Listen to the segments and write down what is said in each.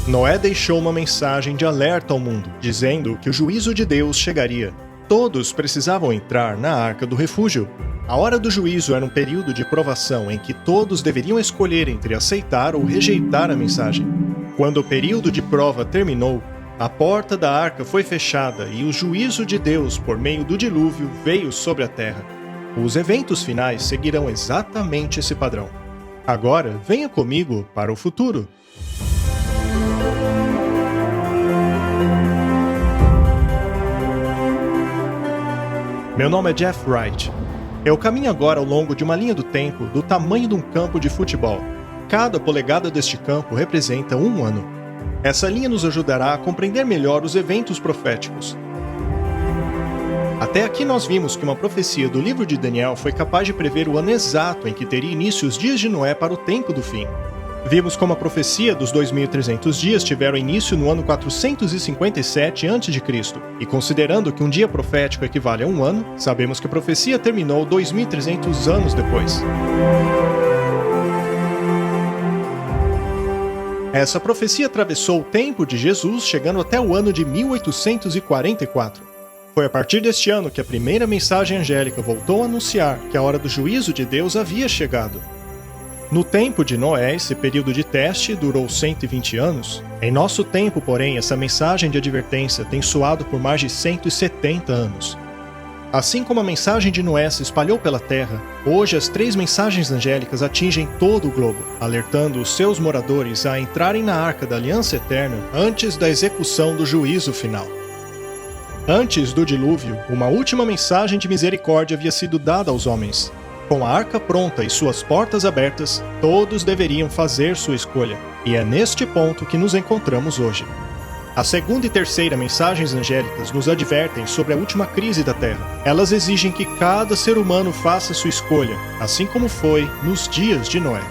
Noé deixou uma mensagem de alerta ao mundo, dizendo que o juízo de Deus chegaria. Todos precisavam entrar na Arca do Refúgio. A hora do juízo era um período de provação em que todos deveriam escolher entre aceitar ou rejeitar a mensagem. Quando o período de prova terminou, a porta da arca foi fechada e o juízo de Deus por meio do dilúvio veio sobre a terra. Os eventos finais seguirão exatamente esse padrão. Agora, venha comigo para o futuro. Meu nome é Jeff Wright. Eu caminho agora ao longo de uma linha do tempo do tamanho de um campo de futebol. Cada polegada deste campo representa um ano. Essa linha nos ajudará a compreender melhor os eventos proféticos. Até aqui nós vimos que uma profecia do livro de Daniel foi capaz de prever o ano exato em que teria início os dias de Noé para o tempo do fim. Vimos como a profecia dos 2.300 dias tiveram início no ano 457 a.C., e considerando que um dia profético equivale a um ano, sabemos que a profecia terminou 2.300 anos depois. Essa profecia atravessou o tempo de Jesus, chegando até o ano de 1844. Foi a partir deste ano que a primeira mensagem angélica voltou a anunciar que a hora do juízo de Deus havia chegado. No tempo de Noé, esse período de teste durou 120 anos. Em nosso tempo, porém, essa mensagem de advertência tem soado por mais de 170 anos. Assim como a mensagem de Noé se espalhou pela terra, hoje as 3 mensagens angélicas atingem todo o globo, alertando os seus moradores a entrarem na Arca da Aliança Eterna antes da execução do juízo final. Antes do dilúvio, uma última mensagem de misericórdia havia sido dada aos homens. Com a arca pronta e suas portas abertas, todos deveriam fazer sua escolha, e é neste ponto que nos encontramos hoje. A segunda e terceira mensagens angélicas nos advertem sobre a última crise da Terra. Elas exigem que cada ser humano faça sua escolha, assim como foi nos dias de Noé.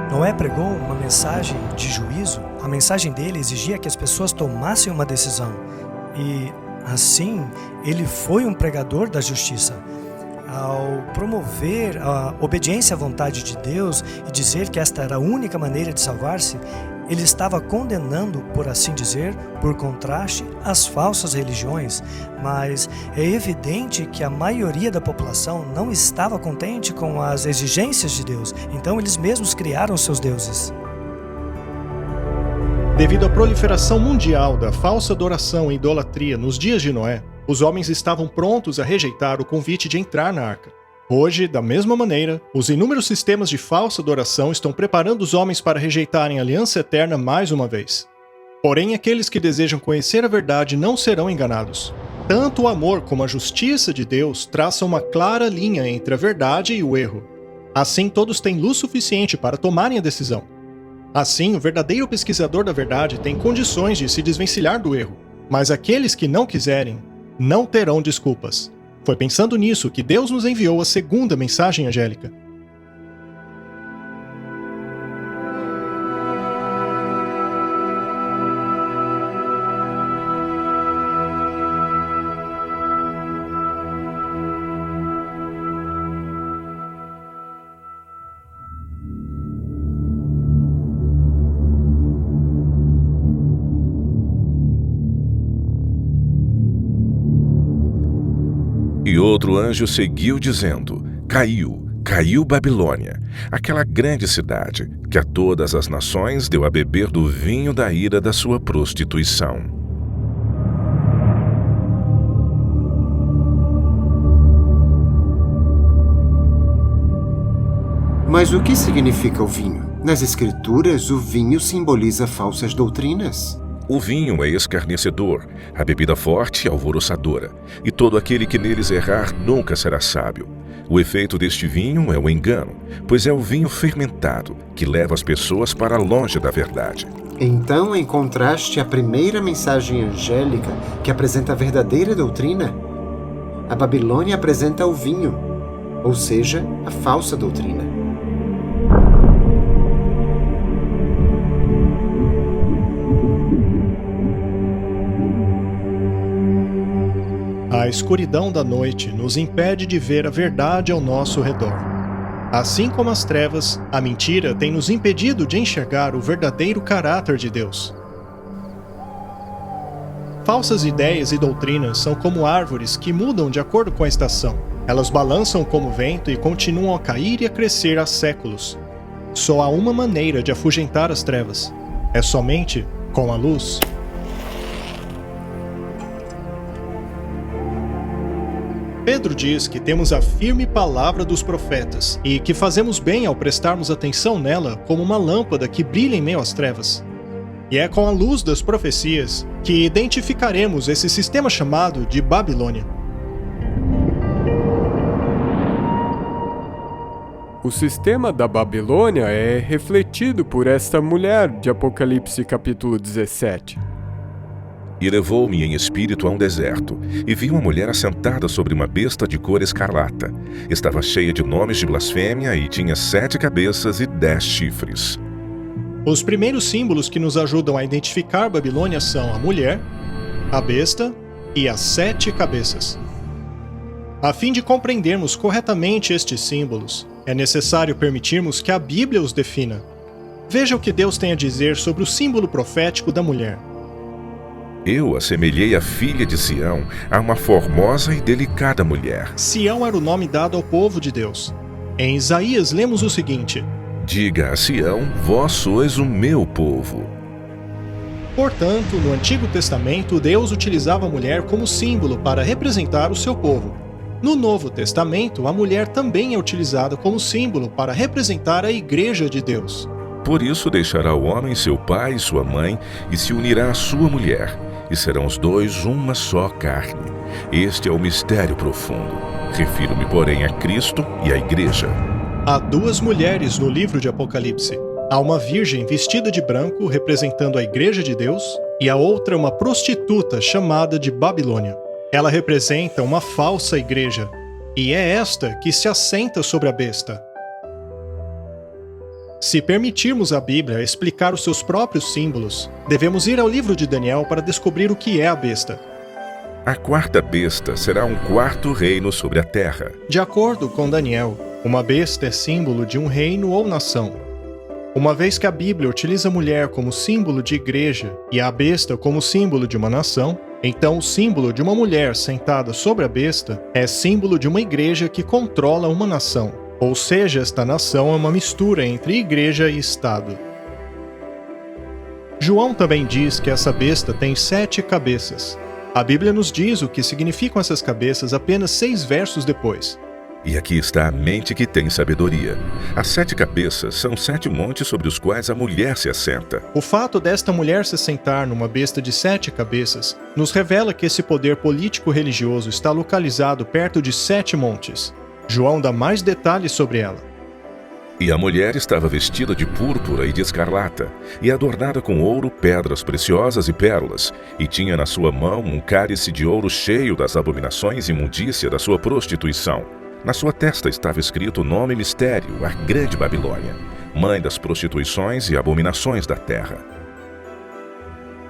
Noé pregou uma mensagem de juízo. A mensagem dele exigia que as pessoas tomassem uma decisão. E, assim, ele foi um pregador da justiça. Ao promover a obediência à vontade de Deus e dizer que esta era a única maneira de salvar-se, ele estava condenando, por assim dizer, por contraste, as falsas religiões, mas é evidente que a maioria da população não estava contente com as exigências de Deus, então eles mesmos criaram seus deuses. Devido à proliferação mundial da falsa adoração e idolatria nos dias de Noé, os homens estavam prontos a rejeitar o convite de entrar na arca. Hoje, da mesma maneira, os inúmeros sistemas de falsa adoração estão preparando os homens para rejeitarem a aliança eterna mais uma vez. Porém, aqueles que desejam conhecer a verdade não serão enganados. Tanto o amor como a justiça de Deus traçam uma clara linha entre a verdade e o erro. Assim, todos têm luz suficiente para tomarem a decisão. Assim, o verdadeiro pesquisador da verdade tem condições de se desvencilhar do erro. Mas aqueles que não quiserem, não terão desculpas. Foi pensando nisso que Deus nos enviou a segunda mensagem angélica. outro anjo seguiu dizendo: Caiu Babilônia, aquela grande cidade, que a todas as nações deu a beber do vinho da ira da sua prostituição. Mas o que significa o vinho? Nas Escrituras, o vinho simboliza falsas doutrinas. O vinho é escarnecedor, a bebida forte alvoroçadora, e todo aquele que neles errar nunca será sábio. O efeito deste vinho é o engano, pois é o vinho fermentado que leva as pessoas para longe da verdade. Então, em contraste à primeira mensagem angélica que apresenta a verdadeira doutrina, a Babilônia apresenta o vinho, ou seja, a falsa doutrina. A escuridão da noite nos impede de ver a verdade ao nosso redor. Assim como as trevas, a mentira tem nos impedido de enxergar o verdadeiro caráter de Deus. Falsas ideias e doutrinas são como árvores que mudam de acordo com a estação. Elas balançam como vento e continuam a cair e a crescer há séculos. Só há uma maneira de afugentar as trevas. É somente com a luz. Pedro diz que temos a firme palavra dos profetas e que fazemos bem ao prestarmos atenção nela como uma lâmpada que brilha em meio às trevas. E é com a luz das profecias que identificaremos esse sistema chamado de Babilônia. O sistema da Babilônia é refletido por esta mulher de Apocalipse capítulo 17. E levou-me em espírito a um deserto, e vi uma mulher assentada sobre uma besta de cor escarlata. Estava cheia de nomes de blasfêmia e tinha 7 cabeças e 10 chifres. Os primeiros símbolos que nos ajudam a identificar Babilônia são a mulher, a besta e as 7 cabeças. A fim de compreendermos corretamente estes símbolos, é necessário permitirmos que a Bíblia os defina. Veja o que Deus tem a dizer sobre o símbolo profético da mulher. Eu assemelhei a filha de Sião a uma formosa e delicada mulher. Sião era o nome dado ao povo de Deus. Em Isaías lemos o seguinte: Diga a Sião, vós sois o meu povo. Portanto, no Antigo Testamento, Deus utilizava a mulher como símbolo para representar o seu povo. No Novo Testamento, a mulher também é utilizada como símbolo para representar a Igreja de Deus. Por isso deixará o homem seu pai e sua mãe e se unirá à sua mulher, e serão os dois uma só carne. Este é o mistério profundo. Refiro-me, porém, a Cristo e à Igreja. Há 2 mulheres no livro de Apocalipse. Há uma virgem vestida de branco, representando a Igreja de Deus, e a outra uma prostituta chamada de Babilônia. Ela representa uma falsa igreja, e é esta que se assenta sobre a besta. Se permitirmos à Bíblia explicar os seus próprios símbolos, devemos ir ao livro de Daniel para descobrir o que é a besta. A 4ª besta será um 4º reino sobre a terra. De acordo com Daniel, uma besta é símbolo de um reino ou nação. Uma vez que a Bíblia utiliza a mulher como símbolo de igreja e a besta como símbolo de uma nação, então o símbolo de uma mulher sentada sobre a besta é símbolo de uma igreja que controla uma nação. Ou seja, esta nação é uma mistura entre igreja e Estado. João também diz que essa besta tem 7 cabeças. A Bíblia nos diz o que significam essas cabeças apenas 6 versos depois. E aqui está a mente que tem sabedoria. As 7 cabeças são 7 montes sobre os quais a mulher se assenta. O fato desta mulher se sentar numa besta de 7 cabeças nos revela que esse poder político-religioso está localizado perto de 7 montes. João dá mais detalhes sobre ela. E a mulher estava vestida de púrpura e de escarlata, e adornada com ouro, pedras preciosas e pérolas, e tinha na sua mão um cálice de ouro cheio das abominações e imundícia da sua prostituição. Na sua testa estava escrito o nome mistério, a Grande Babilônia, mãe das prostituições e abominações da terra.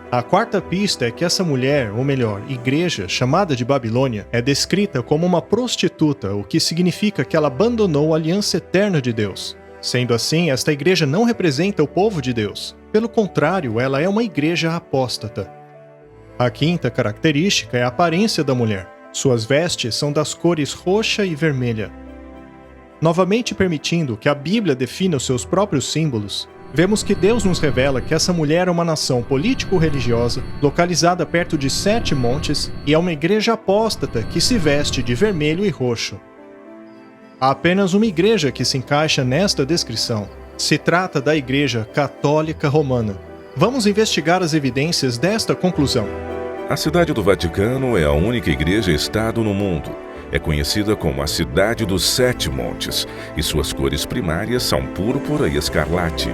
A 4ª pista é que essa mulher, ou melhor, igreja, chamada de Babilônia, é descrita como uma prostituta, o que significa que ela abandonou a aliança eterna de Deus. Sendo assim, esta igreja não representa o povo de Deus. Pelo contrário, ela é uma igreja apóstata. A 5ª característica é a aparência da mulher. Suas vestes são das cores roxa e vermelha. Novamente permitindo que a Bíblia defina os seus próprios símbolos, vemos que Deus nos revela que essa mulher é uma nação político-religiosa, localizada perto de 7 montes, e é uma igreja apóstata que se veste de vermelho e roxo. Há apenas uma igreja que se encaixa nesta descrição. Se trata da Igreja Católica Romana. Vamos investigar as evidências desta conclusão. A cidade do Vaticano é a única igreja-estado no mundo. É conhecida como a Cidade dos 7 Montes, e suas cores primárias são púrpura e escarlate.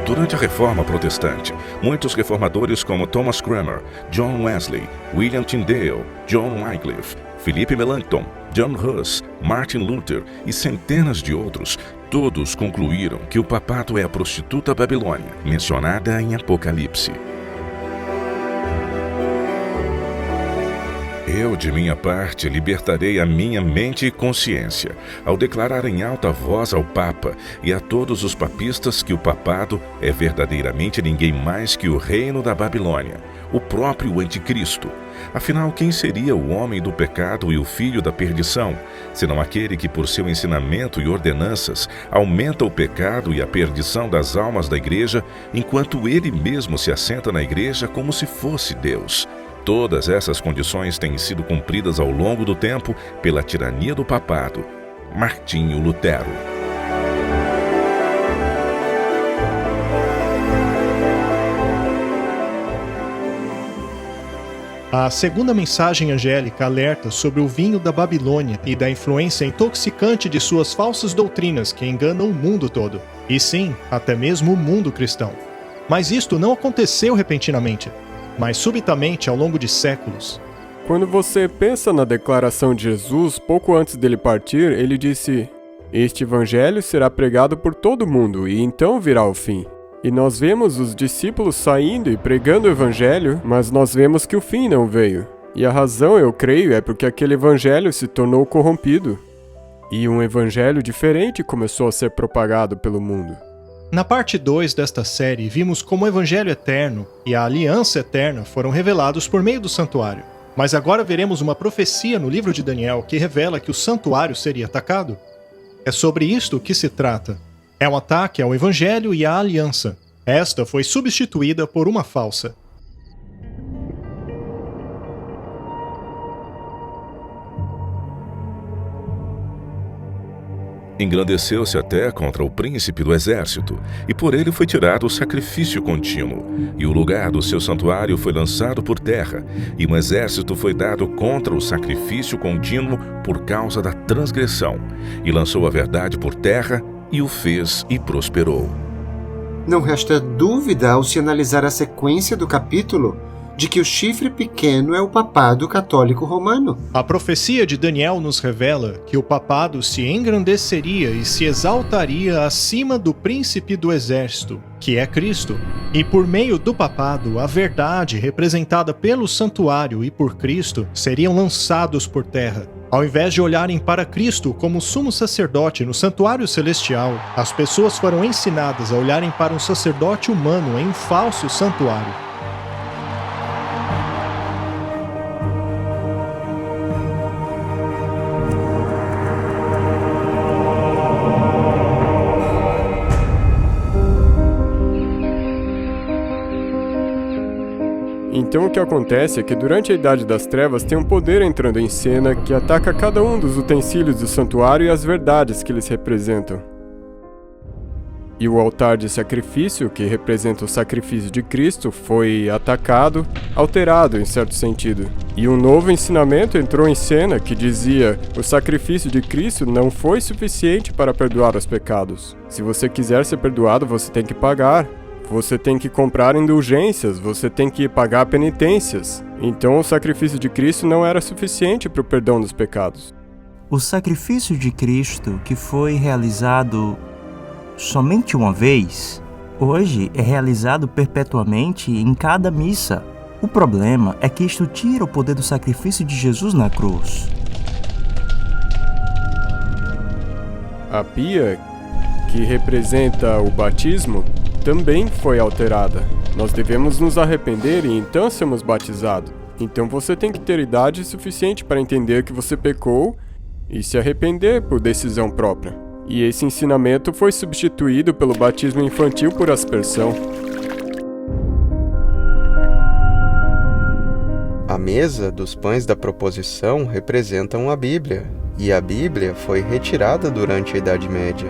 Durante a Reforma Protestante, muitos reformadores como Thomas Cranmer, John Wesley, William Tyndale, John Wycliffe, Philip Melanchthon, John Hus, Martin Luther e centenas de outros, todos concluíram que o papado é a prostituta Babilônia, mencionada em Apocalipse. Eu, de minha parte, libertarei a minha mente e consciência, ao declarar em alta voz ao Papa e a todos os papistas que o papado é verdadeiramente ninguém mais que o reino da Babilônia, o próprio Anticristo. Afinal, quem seria o homem do pecado e o filho da perdição, senão aquele que, por seu ensinamento e ordenanças, aumenta o pecado e a perdição das almas da igreja, enquanto ele mesmo se assenta na igreja como se fosse Deus? Todas essas condições têm sido cumpridas ao longo do tempo pela tirania do papado. Martinho Lutero. A segunda mensagem angélica alerta sobre o vinho da Babilônia e da influência intoxicante de suas falsas doutrinas que enganam o mundo todo. E sim, até mesmo o mundo cristão. Mas isto não aconteceu repentinamente, mas subitamente ao longo de séculos. Quando você pensa na declaração de Jesus, pouco antes dele partir, ele disse: "Este evangelho será pregado por todo mundo, e então virá o fim." E nós vemos os discípulos saindo e pregando o evangelho, mas nós vemos que o fim não veio. E a razão, eu creio, é porque aquele evangelho se tornou corrompido. E um evangelho diferente começou a ser propagado pelo mundo. Na parte 2 desta série, vimos como o Evangelho Eterno e a Aliança Eterna foram revelados por meio do santuário. Mas agora veremos uma profecia no livro de Daniel que revela que o santuário seria atacado. É sobre isto que se trata. É um ataque ao Evangelho e à Aliança. Esta foi substituída por uma falsa. Engrandeceu-se até contra o príncipe do exército, e por ele foi tirado o sacrifício contínuo, e o lugar do seu santuário foi lançado por terra, e um exército foi dado contra o sacrifício contínuo por causa da transgressão, e lançou a verdade por terra, e o fez e prosperou. Não resta dúvida ao se analisar a sequência do capítulo de que o chifre pequeno é o papado católico romano. A profecia de Daniel nos revela que o papado se engrandeceria e se exaltaria acima do príncipe do exército, que é Cristo. E por meio do papado, a verdade, representada pelo santuário e por Cristo, seriam lançados por terra. Ao invés de olharem para Cristo como sumo sacerdote no santuário celestial, as pessoas foram ensinadas a olharem para um sacerdote humano em um falso santuário. Então o que acontece é que durante a Idade das Trevas tem um poder entrando em cena que ataca cada um dos utensílios do santuário e as verdades que eles representam. E o altar de sacrifício, que representa o sacrifício de Cristo, foi atacado, alterado em certo sentido. E um novo ensinamento entrou em cena que dizia: o sacrifício de Cristo não foi suficiente para perdoar os pecados. Se você quiser ser perdoado, você tem que pagar. Você tem que comprar indulgências, você tem que pagar penitências. Então o sacrifício de Cristo não era suficiente para o perdão dos pecados. O sacrifício de Cristo, que foi realizado somente uma vez, hoje é realizado perpetuamente em cada missa. O problema é que isto tira o poder do sacrifício de Jesus na cruz. A pia, que representa o batismo, também foi alterada. Nós devemos nos arrepender e então sermos batizados. Então você tem que ter idade suficiente para entender que você pecou e se arrepender por decisão própria. E esse ensinamento foi substituído pelo batismo infantil por aspersão. A mesa dos pães da proposição representam a Bíblia, e a Bíblia foi retirada durante a Idade Média.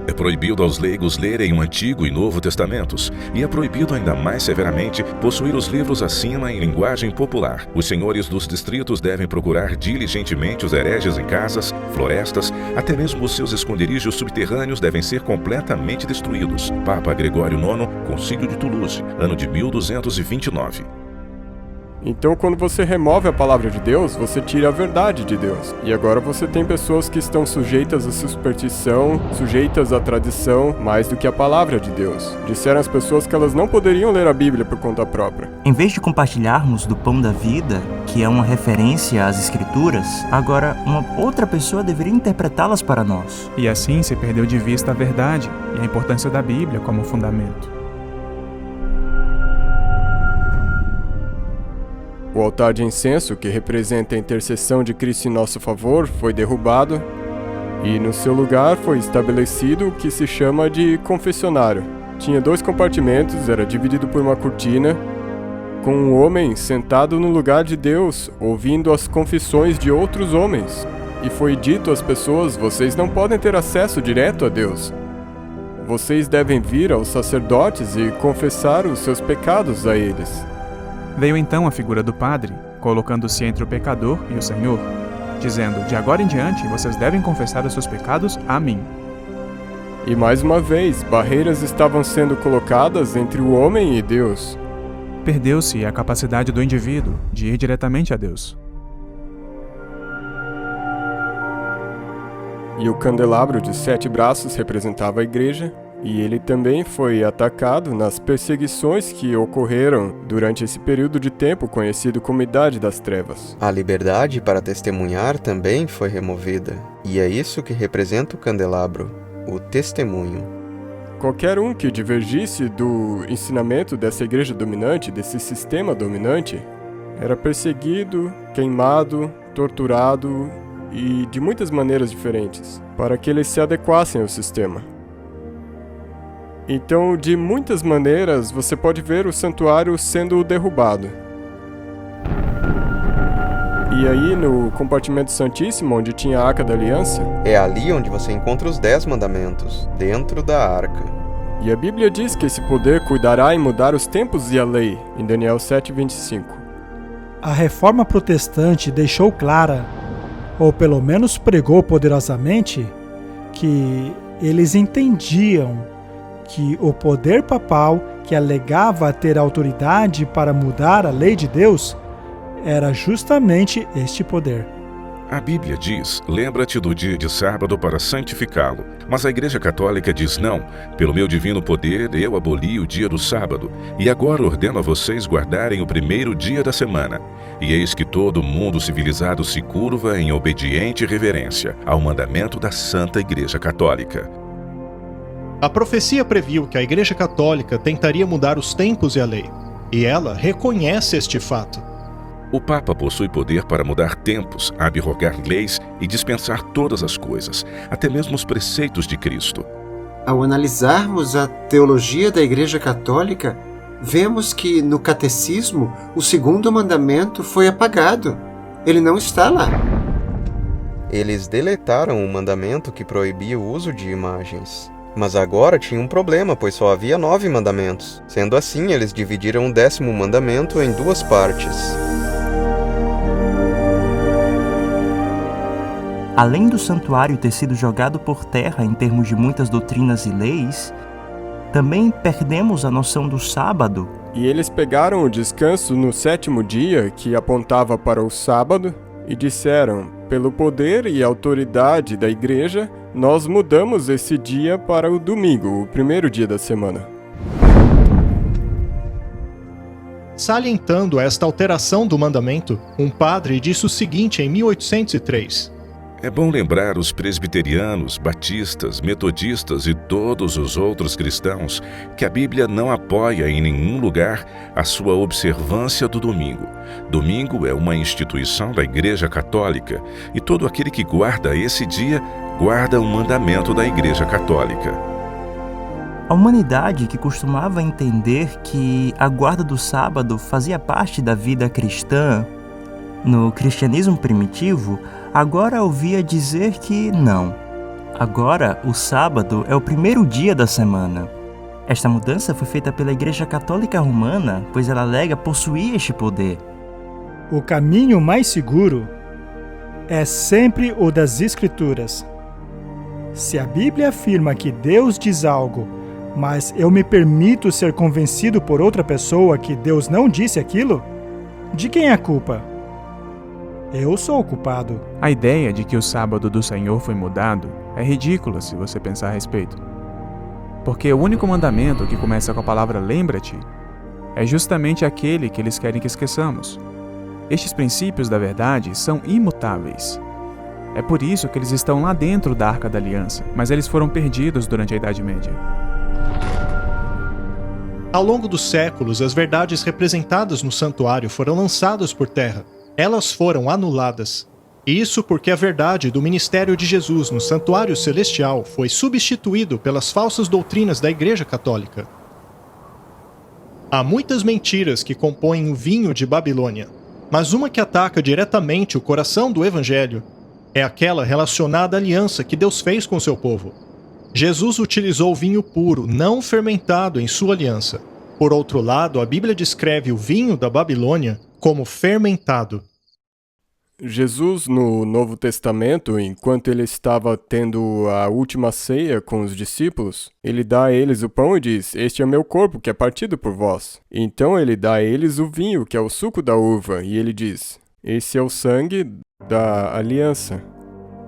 É proibido aos leigos lerem o Antigo e Novo Testamentos, e é proibido ainda mais severamente possuir os livros acima em linguagem popular. Os senhores dos distritos devem procurar diligentemente os hereges em casas, florestas, até mesmo os seus esconderijos subterrâneos devem ser completamente destruídos. Papa Gregório IX, Concílio de Toulouse, ano de 1229. Então, quando você remove a palavra de Deus, você tira a verdade de Deus. E agora você tem pessoas que estão sujeitas à superstição, sujeitas à tradição, mais do que a palavra de Deus. Disseram às pessoas que elas não poderiam ler a Bíblia por conta própria. Em vez de compartilharmos do pão da vida, que é uma referência às Escrituras, agora uma outra pessoa deveria interpretá-las para nós. E assim se perdeu de vista a verdade e a importância da Bíblia como fundamento. O altar de incenso, que representa a intercessão de Cristo em nosso favor, foi derrubado e no seu lugar foi estabelecido o que se chama de confessionário. Tinha 2 compartimentos, era dividido por uma cortina, com um homem sentado no lugar de Deus, ouvindo as confissões de outros homens. E foi dito às pessoas: vocês não podem ter acesso direto a Deus. Vocês devem vir aos sacerdotes e confessar os seus pecados a eles. Veio então a figura do padre, colocando-se entre o pecador e o Senhor, dizendo: de agora em diante vocês devem confessar os seus pecados a mim. E mais uma vez, barreiras estavam sendo colocadas entre o homem e Deus. Perdeu-se a capacidade do indivíduo de ir diretamente a Deus. E o candelabro de 7 braços representava a igreja, e ele também foi atacado nas perseguições que ocorreram durante esse período de tempo conhecido como Idade das Trevas. A liberdade para testemunhar também foi removida, e é isso que representa o candelabro, o testemunho. Qualquer um que divergisse do ensinamento dessa igreja dominante, desse sistema dominante, era perseguido, queimado, torturado e de muitas maneiras diferentes, para que eles se adequassem ao sistema. Então, de muitas maneiras, você pode ver o santuário sendo derrubado. E aí, no compartimento santíssimo, onde tinha a Arca da Aliança, é ali onde você encontra os 10 mandamentos, dentro da arca. E a Bíblia diz que esse poder cuidará em mudar os tempos e a lei, em Daniel 7:25. A reforma protestante deixou clara, ou pelo menos pregou poderosamente, que eles entendiam que o poder papal, que alegava ter autoridade para mudar a lei de Deus, era justamente este poder. A Bíblia diz: lembra-te do dia de sábado para santificá-lo. Mas a Igreja Católica diz: não, pelo meu divino poder eu aboli o dia do sábado, e agora ordeno a vocês guardarem o primeiro dia da semana. E eis que todo mundo civilizado se curva em obediente reverência ao mandamento da Santa Igreja Católica. A profecia previu que a Igreja Católica tentaria mudar os tempos e a lei, e ela reconhece este fato. O Papa possui poder para mudar tempos, abrogar leis e dispensar todas as coisas, até mesmo os preceitos de Cristo. Ao analisarmos a teologia da Igreja Católica, vemos que no Catecismo o 2º mandamento foi apagado. Ele não está lá. Eles deletaram o mandamento que proibia o uso de imagens. Mas agora tinha um problema, pois só havia 9 mandamentos. Sendo assim, eles dividiram o 10º mandamento em 2 partes. Além do santuário ter sido jogado por terra em termos de muitas doutrinas e leis, também perdemos a noção do sábado. E eles pegaram o descanso no 7º dia, que apontava para o sábado, e disseram: pelo poder e autoridade da igreja, nós mudamos esse dia para o domingo, o primeiro dia da semana. Salientando esta alteração do mandamento, um padre disse o seguinte em 1803: É bom lembrar os presbiterianos, batistas, metodistas e todos os outros cristãos que a Bíblia não apoia em nenhum lugar a sua observância do domingo. Domingo é uma instituição da Igreja Católica e todo aquele que guarda esse dia guarda o mandamento da Igreja Católica. A humanidade, que costumava entender que a guarda do sábado fazia parte da vida cristã no cristianismo primitivo, agora ouvia dizer que não. Agora, o sábado é o primeiro dia da semana. Esta mudança foi feita pela Igreja Católica Romana, pois ela alega possuir este poder. O caminho mais seguro é sempre o das Escrituras. Se a Bíblia afirma que Deus diz algo, mas eu me permito ser convencido por outra pessoa que Deus não disse aquilo, de quem é a culpa? Eu sou o culpado. A ideia de que o sábado do Senhor foi mudado é ridícula se você pensar a respeito. Porque o único mandamento que começa com a palavra lembra-te é justamente aquele que eles querem que esqueçamos. Estes princípios da verdade são imutáveis. É por isso que eles estão lá dentro da Arca da Aliança, mas eles foram perdidos durante a Idade Média. Ao longo dos séculos, as verdades representadas no santuário foram lançadas por terra. Elas foram anuladas. Isso porque a verdade do ministério de Jesus no santuário celestial foi substituído pelas falsas doutrinas da Igreja Católica. Há muitas mentiras que compõem o vinho de Babilônia, mas uma que ataca diretamente o coração do Evangelho é aquela relacionada à aliança que Deus fez com seu povo. Jesus utilizou vinho puro, não fermentado, em sua aliança. Por outro lado, a Bíblia descreve o vinho da Babilônia como fermentado. Jesus, no Novo Testamento, enquanto ele estava tendo a última ceia com os discípulos, ele dá a eles o pão e diz: "Este é meu corpo, que é partido por vós." Então ele dá a eles o vinho, que é o suco da uva, e ele diz: "Esse é o sangue da aliança."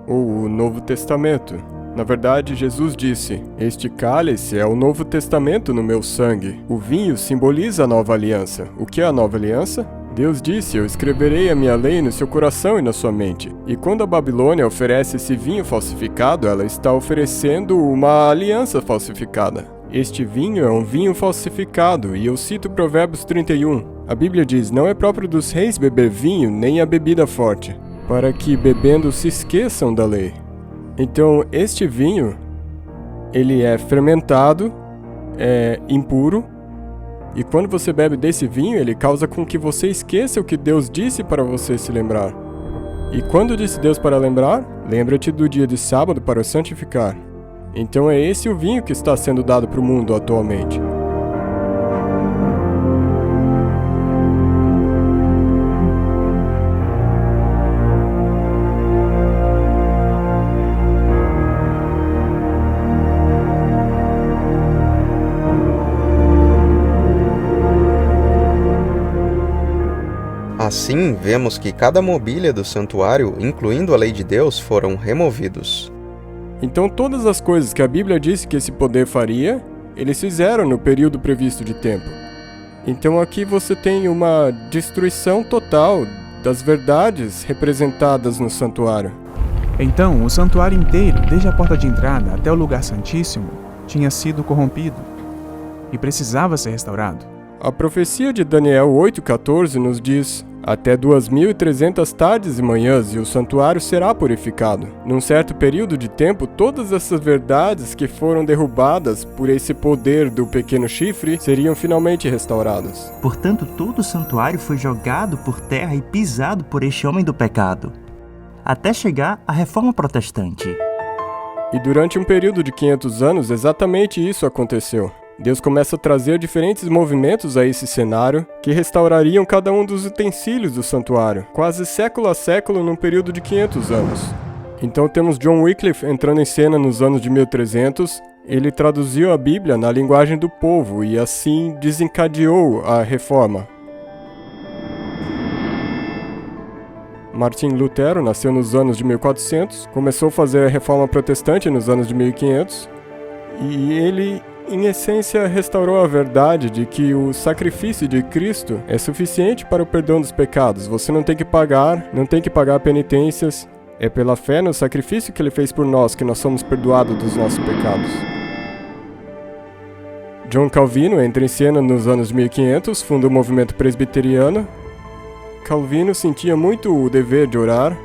Ou o Novo Testamento. Na verdade, Jesus disse: "Este cálice é o Novo Testamento no meu sangue." O vinho simboliza a nova aliança. O que é a nova aliança? Deus disse: "Eu escreverei a minha lei no seu coração e na sua mente." E quando a Babilônia oferece esse vinho falsificado, ela está oferecendo uma aliança falsificada. Este vinho é um vinho falsificado, e eu cito Provérbios 31. A Bíblia diz: "Não é próprio dos reis beber vinho, nem a bebida forte, para que bebendo se esqueçam da lei." Então, este vinho, ele é fermentado, é impuro, e quando você bebe desse vinho, ele causa com que você esqueça o que Deus disse para você se lembrar. E quando disse Deus para lembrar? Lembra-te do dia de sábado para o santificar. Então é esse o vinho que está sendo dado para o mundo atualmente. Assim, vemos que cada mobília do santuário, incluindo a lei de Deus, foram removidos. Então todas as coisas que a Bíblia disse que esse poder faria, eles fizeram no período previsto de tempo. Então aqui você tem uma destruição total das verdades representadas no santuário. Então, o santuário inteiro, desde a porta de entrada até o lugar santíssimo, tinha sido corrompido e precisava ser restaurado. A profecia de Daniel 8,14 nos diz: "Até 2.300 tardes e manhãs, e o santuário será purificado." Num certo período de tempo, todas essas verdades que foram derrubadas por esse poder do pequeno chifre seriam finalmente restauradas. Portanto, todo o santuário foi jogado por terra e pisado por este homem do pecado, até chegar à Reforma Protestante. E durante um período de 500 anos, exatamente isso aconteceu. Deus começa a trazer diferentes movimentos a esse cenário que restaurariam cada um dos utensílios do santuário, quase século a século num período de 500 anos. Então temos John Wycliffe entrando em cena nos anos de 1300, ele traduziu a Bíblia na linguagem do povo e assim desencadeou a reforma. Martim Lutero nasceu nos anos de 1400, começou a fazer a reforma protestante nos anos de 1500, e ele, em essência, restaurou a verdade de que o sacrifício de Cristo é suficiente para o perdão dos pecados. Você não tem que pagar penitências, é pela fé no sacrifício que ele fez por nós que nós somos perdoados dos nossos pecados. John Calvino entra em cena nos anos 1500, funda o movimento presbiteriano. Calvino sentia muito o dever de orar,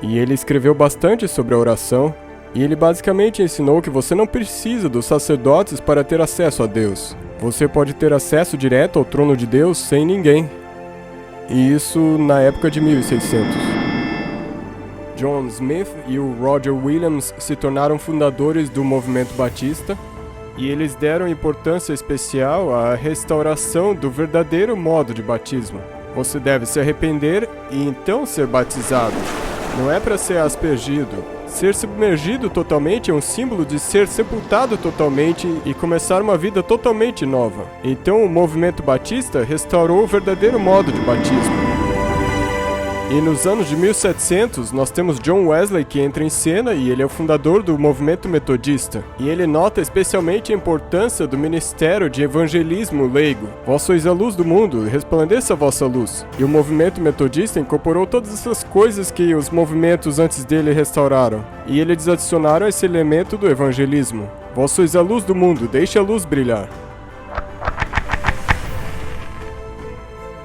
e ele escreveu bastante sobre a oração, e ele basicamente ensinou que você não precisa dos sacerdotes para ter acesso a Deus. Você pode ter acesso direto ao trono de Deus sem ninguém. E isso na época de 1600. John Smith e o Roger Williams se tornaram fundadores do movimento batista, e eles deram importância especial à restauração do verdadeiro modo de batismo. Você deve se arrepender e então ser batizado. Não é para ser aspergido. Ser submergido totalmente é um símbolo de ser sepultado totalmente e começar uma vida totalmente nova. Então o movimento batista restaurou o verdadeiro modo de batismo. E nos anos de 1700, nós temos John Wesley que entra em cena e ele é o fundador do movimento metodista. E ele nota especialmente a importância do ministério de evangelismo leigo. Vós sois a luz do mundo, resplandeça a vossa luz. E o movimento metodista incorporou todas essas coisas que os movimentos antes dele restauraram. E eles adicionaram esse elemento do evangelismo. Vós sois a luz do mundo, deixe a luz brilhar.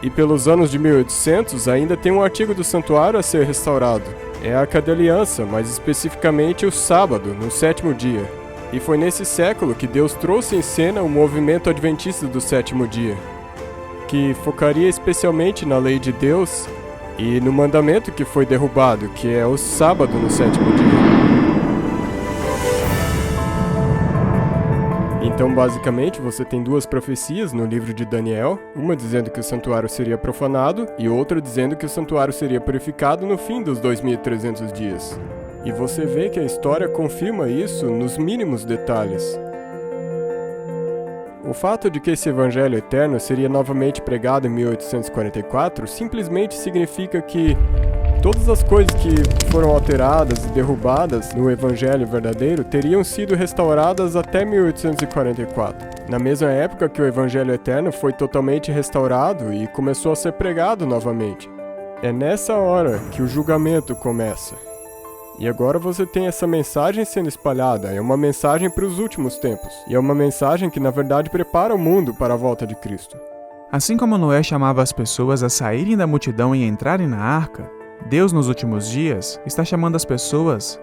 E pelos anos de 1800 ainda tem um artigo do santuário a ser restaurado. É a Arca da Aliança, mais especificamente o sábado, no 7º dia. E foi nesse século que Deus trouxe em cena o movimento adventista do 7º dia, que focaria especialmente na lei de Deus e no mandamento que foi derrubado, que é o sábado no 7º dia. Então, basicamente, você tem duas profecias no livro de Daniel, uma dizendo que o santuário seria profanado e outra dizendo que o santuário seria purificado no fim dos 2.300 dias. E você vê que a história confirma isso nos mínimos detalhes. O fato de que esse evangelho eterno seria novamente pregado em 1844 simplesmente significa que todas as coisas que foram alteradas e derrubadas no Evangelho verdadeiro teriam sido restauradas até 1844, na mesma época que o Evangelho eterno foi totalmente restaurado e começou a ser pregado novamente. É nessa hora que o julgamento começa. E agora você tem essa mensagem sendo espalhada, é uma mensagem para os últimos tempos, e é uma mensagem que na verdade prepara o mundo para a volta de Cristo. Assim como Noé chamava as pessoas a saírem da multidão e entrarem na arca, Deus, nos últimos dias, está chamando as pessoas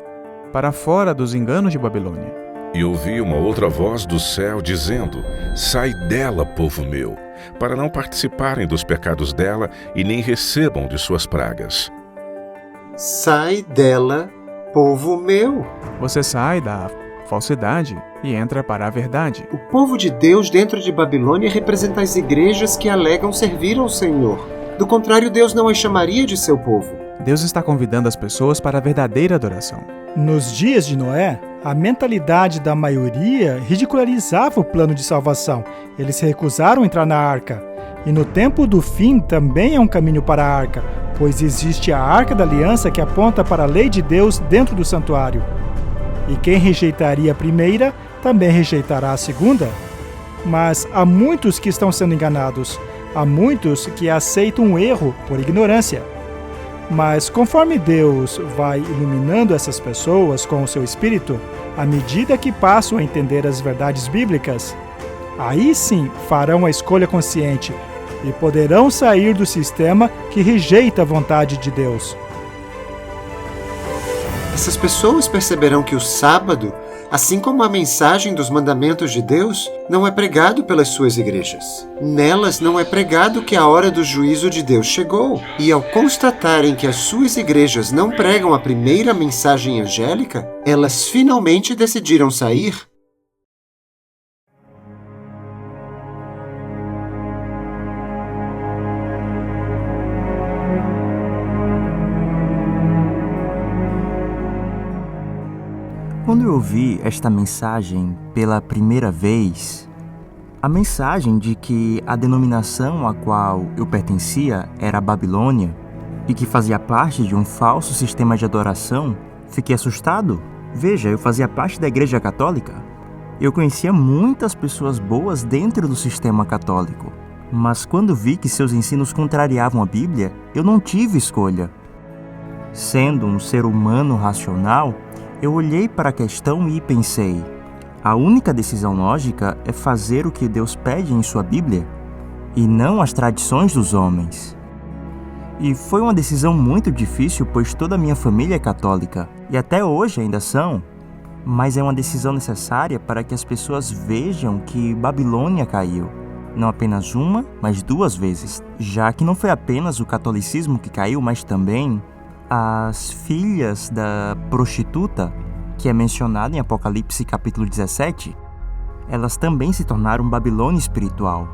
para fora dos enganos de Babilônia. E ouvi uma outra voz do céu dizendo: Sai dela, povo meu, para não participarem dos pecados dela e nem recebam de suas pragas. Sai dela, povo meu. Você sai da falsidade e entra para a verdade. O povo de Deus dentro de Babilônia representa as igrejas que alegam servir ao Senhor. Do contrário, Deus não as chamaria de seu povo. Deus está convidando as pessoas para a verdadeira adoração. Nos dias de Noé, a mentalidade da maioria ridicularizava o plano de salvação. Eles se recusaram a entrar na arca. E no tempo do fim também é um caminho para a arca, pois existe a Arca da Aliança que aponta para a lei de Deus dentro do santuário. E quem rejeitaria a primeira, também rejeitará a segunda. Mas há muitos que estão sendo enganados. Há muitos que aceitam um erro por ignorância. Mas conforme Deus vai iluminando essas pessoas com o seu Espírito, à medida que passam a entender as verdades bíblicas, aí sim farão a escolha consciente e poderão sair do sistema que rejeita a vontade de Deus. Essas pessoas perceberão que o sábado, assim como a mensagem dos mandamentos de Deus, não é pregado pelas suas igrejas. Nelas não é pregado que a hora do juízo de Deus chegou. E ao constatarem que as suas igrejas não pregam a primeira mensagem angélica, elas finalmente decidiram sair. Quando eu ouvi esta mensagem pela primeira vez, a mensagem de que a denominação a qual eu pertencia era a Babilônia, e que fazia parte de um falso sistema de adoração, fiquei assustado. Veja, eu fazia parte da Igreja Católica. Eu conhecia muitas pessoas boas dentro do sistema católico, mas quando vi que seus ensinos contrariavam a Bíblia, eu não tive escolha. Sendo um ser humano racional, eu olhei para a questão e pensei: a única decisão lógica é fazer o que Deus pede em sua Bíblia, e não as tradições dos homens. E foi uma decisão muito difícil, pois toda a minha família é católica, e até hoje ainda são, mas é uma decisão necessária para que as pessoas vejam que Babilônia caiu. Não apenas uma, mas 2 vezes, já que não foi apenas o catolicismo que caiu, mas também as filhas da prostituta, que é mencionada em Apocalipse capítulo 17, elas também se tornaram Babilônia espiritual.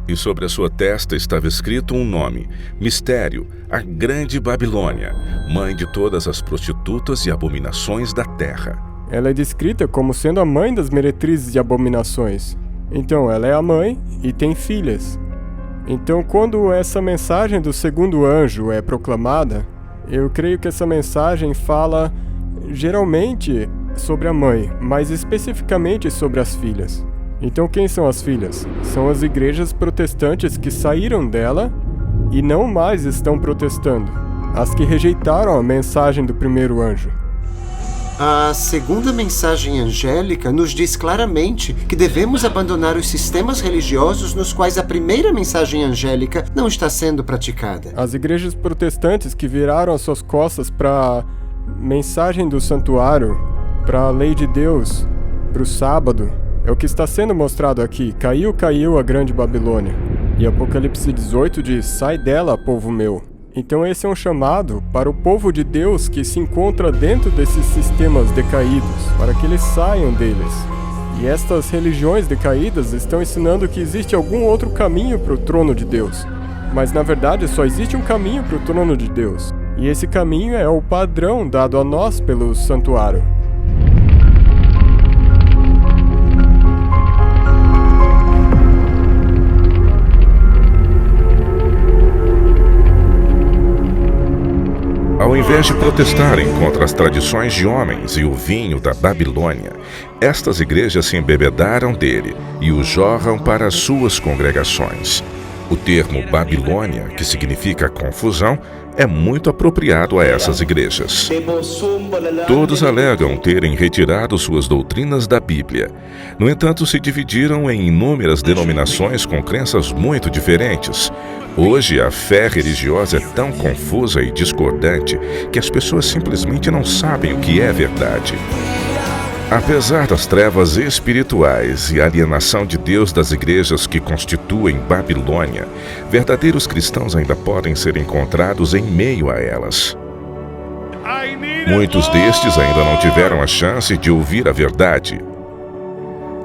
E sobre a sua testa estava escrito um nome: Mistério, a Grande Babilônia, mãe de todas as prostitutas e abominações da terra. Ela é descrita como sendo a mãe das meretrizes e abominações. Então, ela é a mãe e tem filhas. Então, quando essa mensagem do segundo anjo é proclamada, eu creio que essa mensagem fala geralmente sobre a mãe, mas especificamente sobre as filhas. Então, quem são as filhas? São as igrejas protestantes que saíram dela e não mais estão protestando, as que rejeitaram a mensagem do primeiro anjo. A segunda mensagem angélica nos diz claramente que devemos abandonar os sistemas religiosos nos quais a primeira mensagem angélica não está sendo praticada. As igrejas protestantes que viraram as suas costas para a mensagem do santuário, para a lei de Deus, para o sábado, é o que está sendo mostrado aqui. Caiu, caiu a grande Babilônia. E Apocalipse 18 diz: sai dela, povo meu. Então esse é um chamado para o povo de Deus que se encontra dentro desses sistemas decaídos, para que eles saiam deles. E estas religiões decaídas estão ensinando que existe algum outro caminho para o trono de Deus. Mas na verdade só existe um caminho para o trono de Deus. E esse caminho é o padrão dado a nós pelo santuário. Ao invés de protestarem contra as tradições de homens e o vinho da Babilônia, estas igrejas se embebedaram dele e o jorram para as suas congregações. O termo Babilônia, que significa confusão, é muito apropriado a essas igrejas. Todos alegam terem retirado suas doutrinas da Bíblia. No entanto, se dividiram em inúmeras denominações com crenças muito diferentes. Hoje, a fé religiosa é tão confusa e discordante que as pessoas simplesmente não sabem o que é verdade. Apesar das trevas espirituais e alienação de Deus das igrejas que constituem Babilônia, verdadeiros cristãos ainda podem ser encontrados em meio a elas. Muitos destes ainda não tiveram a chance de ouvir a verdade.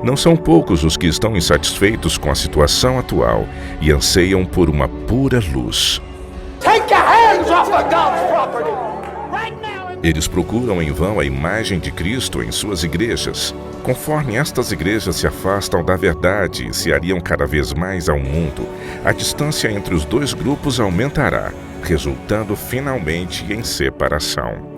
Não são poucos os que estão insatisfeitos com a situação atual e anseiam por uma pura luz. Eles procuram em vão a imagem de Cristo em suas igrejas. Conforme estas igrejas se afastam da verdade e se aliam cada vez mais ao mundo, a distância entre os dois grupos aumentará, resultando finalmente em separação.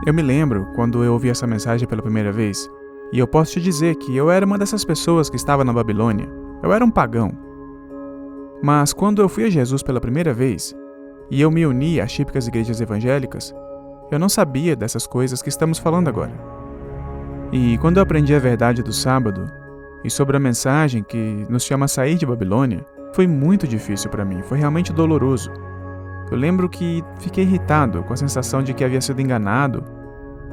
Eu me lembro quando eu ouvi essa mensagem pela primeira vez, e eu posso te dizer que eu era uma dessas pessoas que estava na Babilônia. Eu era um pagão. Mas quando eu fui a Jesus pela primeira vez, e eu me uni às típicas igrejas evangélicas, eu não sabia dessas coisas que estamos falando agora. E quando eu aprendi a verdade do sábado, e sobre a mensagem que nos chama a sair de Babilônia, foi muito difícil para mim, foi realmente doloroso. Eu lembro que fiquei irritado com a sensação de que havia sido enganado,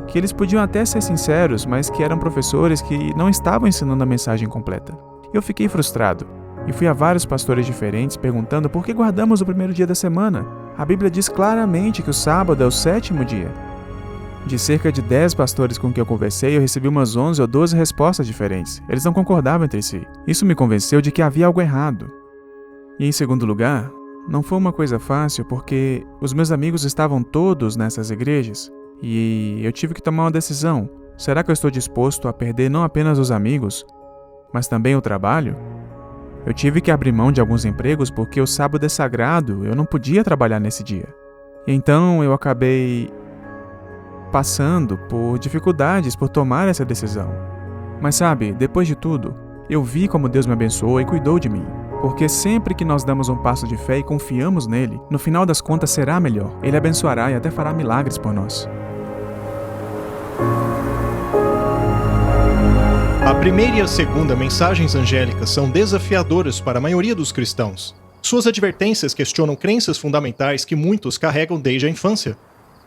que eles podiam até ser sinceros, mas que eram professores que não estavam ensinando a mensagem completa. Eu fiquei frustrado. E fui a vários pastores diferentes perguntando por que guardamos o primeiro dia da semana. A Bíblia diz claramente que o sábado é o 7º dia. De cerca de 10 pastores com quem eu conversei, eu recebi umas 11 ou 12 respostas diferentes. Eles não concordavam entre si. Isso me convenceu de que havia algo errado. E em segundo lugar, não foi uma coisa fácil porque os meus amigos estavam todos nessas igrejas e eu tive que tomar uma decisão. Será que eu estou disposto a perder não apenas os amigos, mas também o trabalho. Eu tive que abrir mão de alguns empregos porque o sábado é sagrado, eu não podia trabalhar nesse dia. E então eu acabei passando por dificuldades por tomar essa decisão. Mas sabe, depois de tudo, eu vi como Deus me abençoou e cuidou de mim. Porque sempre que nós damos um passo de fé e confiamos nele, no final das contas será melhor. Ele abençoará e até fará milagres por nós. A primeira e a segunda mensagens angélicas são desafiadoras para a maioria dos cristãos. Suas advertências questionam crenças fundamentais que muitos carregam desde a infância.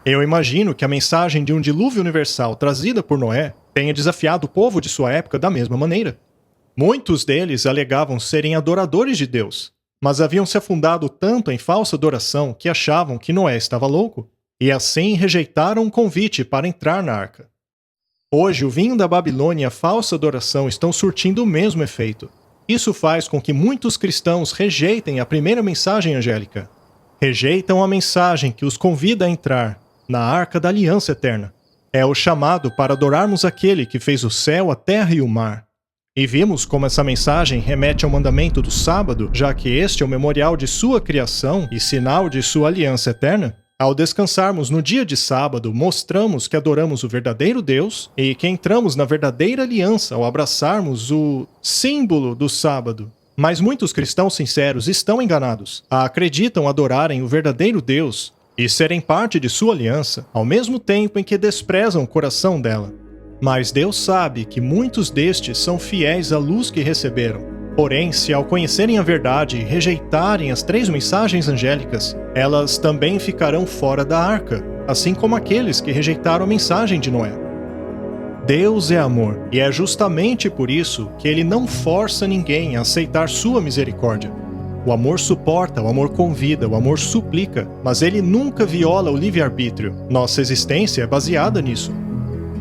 Eu imagino que a mensagem de um dilúvio universal trazida por Noé tenha desafiado o povo de sua época da mesma maneira. Muitos deles alegavam serem adoradores de Deus, mas haviam se afundado tanto em falsa adoração que achavam que Noé estava louco, e assim rejeitaram o convite para entrar na arca. Hoje, o vinho da Babilônia e a falsa adoração estão surtindo o mesmo efeito. Isso faz com que muitos cristãos rejeitem a primeira mensagem angélica. Rejeitam a mensagem que os convida a entrar na Arca da Aliança Eterna. É o chamado para adorarmos aquele que fez o céu, a terra e o mar. E vimos como essa mensagem remete ao mandamento do sábado, já que este é o memorial de sua criação e sinal de sua aliança eterna. Ao descansarmos no dia de sábado, mostramos que adoramos o verdadeiro Deus e que entramos na verdadeira aliança ao abraçarmos o símbolo do sábado. Mas muitos cristãos sinceros estão enganados. Acreditam adorarem o verdadeiro Deus e serem parte de sua aliança, ao mesmo tempo em que desprezam o coração dela. Mas Deus sabe que muitos destes são fiéis à luz que receberam. Porém, se ao conhecerem a verdade e rejeitarem as 3 mensagens angélicas, elas também ficarão fora da arca, assim como aqueles que rejeitaram a mensagem de Noé. Deus é amor, e é justamente por isso que ele não força ninguém a aceitar sua misericórdia. O amor suporta, o amor convida, o amor suplica, mas ele nunca viola o livre-arbítrio. Nossa existência é baseada nisso.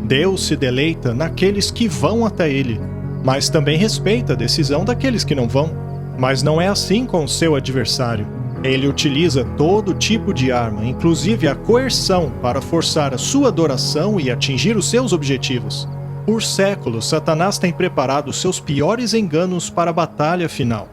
Deus se deleita naqueles que vão até ele, mas também respeita a decisão daqueles que não vão. Mas não é assim com o seu adversário. Ele utiliza todo tipo de arma, inclusive a coerção, para forçar a sua adoração e atingir os seus objetivos. Por séculos, Satanás tem preparado seus piores enganos para a batalha final.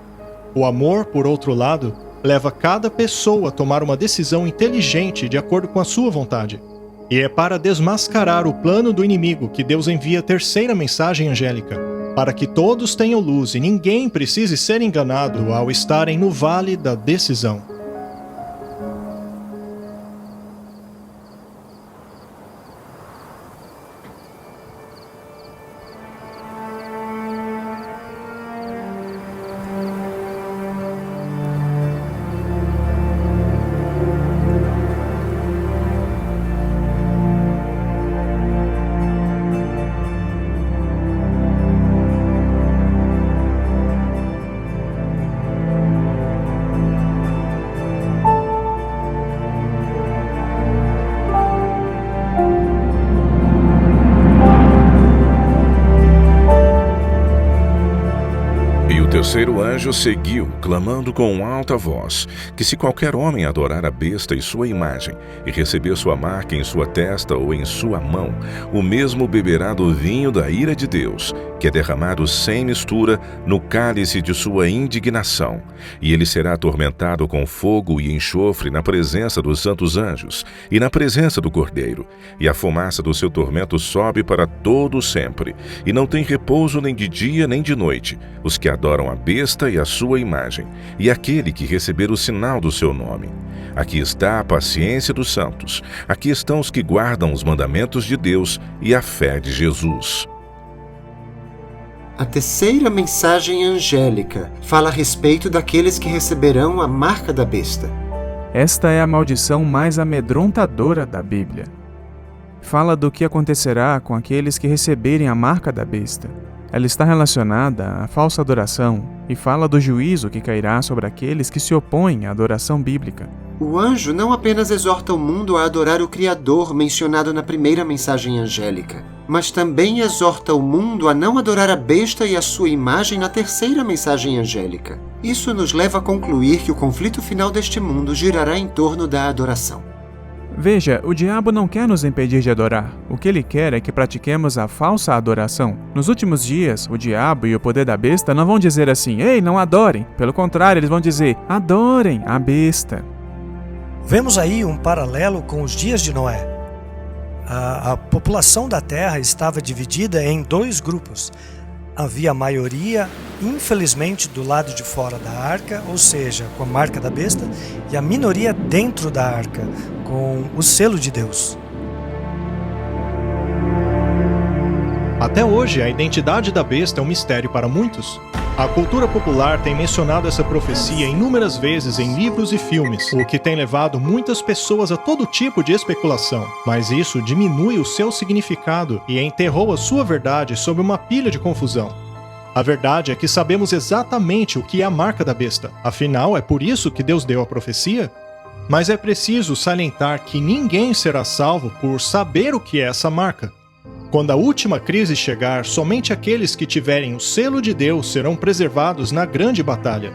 O amor, por outro lado, leva cada pessoa a tomar uma decisão inteligente de acordo com a sua vontade. E é para desmascarar o plano do inimigo que Deus envia a terceira mensagem angélica, para que todos tenham luz e ninguém precise ser enganado ao estarem no vale da decisão. O terceiro anjo seguiu, clamando com alta voz, que se qualquer homem adorar a besta e sua imagem, e receber sua marca em sua testa ou em sua mão, o mesmo beberá do vinho da ira de Deus, que é derramado sem mistura no cálice de sua indignação, e ele será atormentado com fogo e enxofre na presença dos santos anjos e na presença do Cordeiro, e a fumaça do seu tormento sobe para todo sempre, e não tem repouso nem de dia nem de noite, os que adoram a besta e a sua imagem, e aquele que receber o sinal do seu nome. Aqui está a paciência dos santos, aqui estão os que guardam os mandamentos de Deus e a fé de Jesus. A terceira mensagem angélica fala a respeito daqueles que receberão a marca da besta. Esta é a maldição mais amedrontadora da Bíblia. Fala do que acontecerá com aqueles que receberem a marca da besta. Ela está relacionada à falsa adoração e fala do juízo que cairá sobre aqueles que se opõem à adoração bíblica. O anjo não apenas exorta o mundo a adorar o Criador mencionado na primeira mensagem angélica, mas também exorta o mundo a não adorar a besta e a sua imagem na terceira mensagem angélica. Isso nos leva a concluir que o conflito final deste mundo girará em torno da adoração. Veja, o diabo não quer nos impedir de adorar. O que ele quer é que pratiquemos a falsa adoração. Nos últimos dias, o diabo e o poder da besta não vão dizer assim, ei, não adorem. Pelo contrário, eles vão dizer, adorem a besta. Vemos aí um paralelo com os dias de Noé. A população da terra estava dividida em dois grupos. Havia a maioria, infelizmente, do lado de fora da arca, ou seja, com a marca da besta, e a minoria dentro da arca, com o selo de Deus. Até hoje, a identidade da besta é um mistério para muitos. A cultura popular tem mencionado essa profecia inúmeras vezes em livros e filmes, o que tem levado muitas pessoas a todo tipo de especulação. Mas isso diminui o seu significado e enterrou a sua verdade sob uma pilha de confusão. A verdade é que sabemos exatamente o que é a marca da besta. Afinal, é por isso que Deus deu a profecia. Mas é preciso salientar que ninguém será salvo por saber o que é essa marca. Quando a última crise chegar, somente aqueles que tiverem o selo de Deus serão preservados na grande batalha.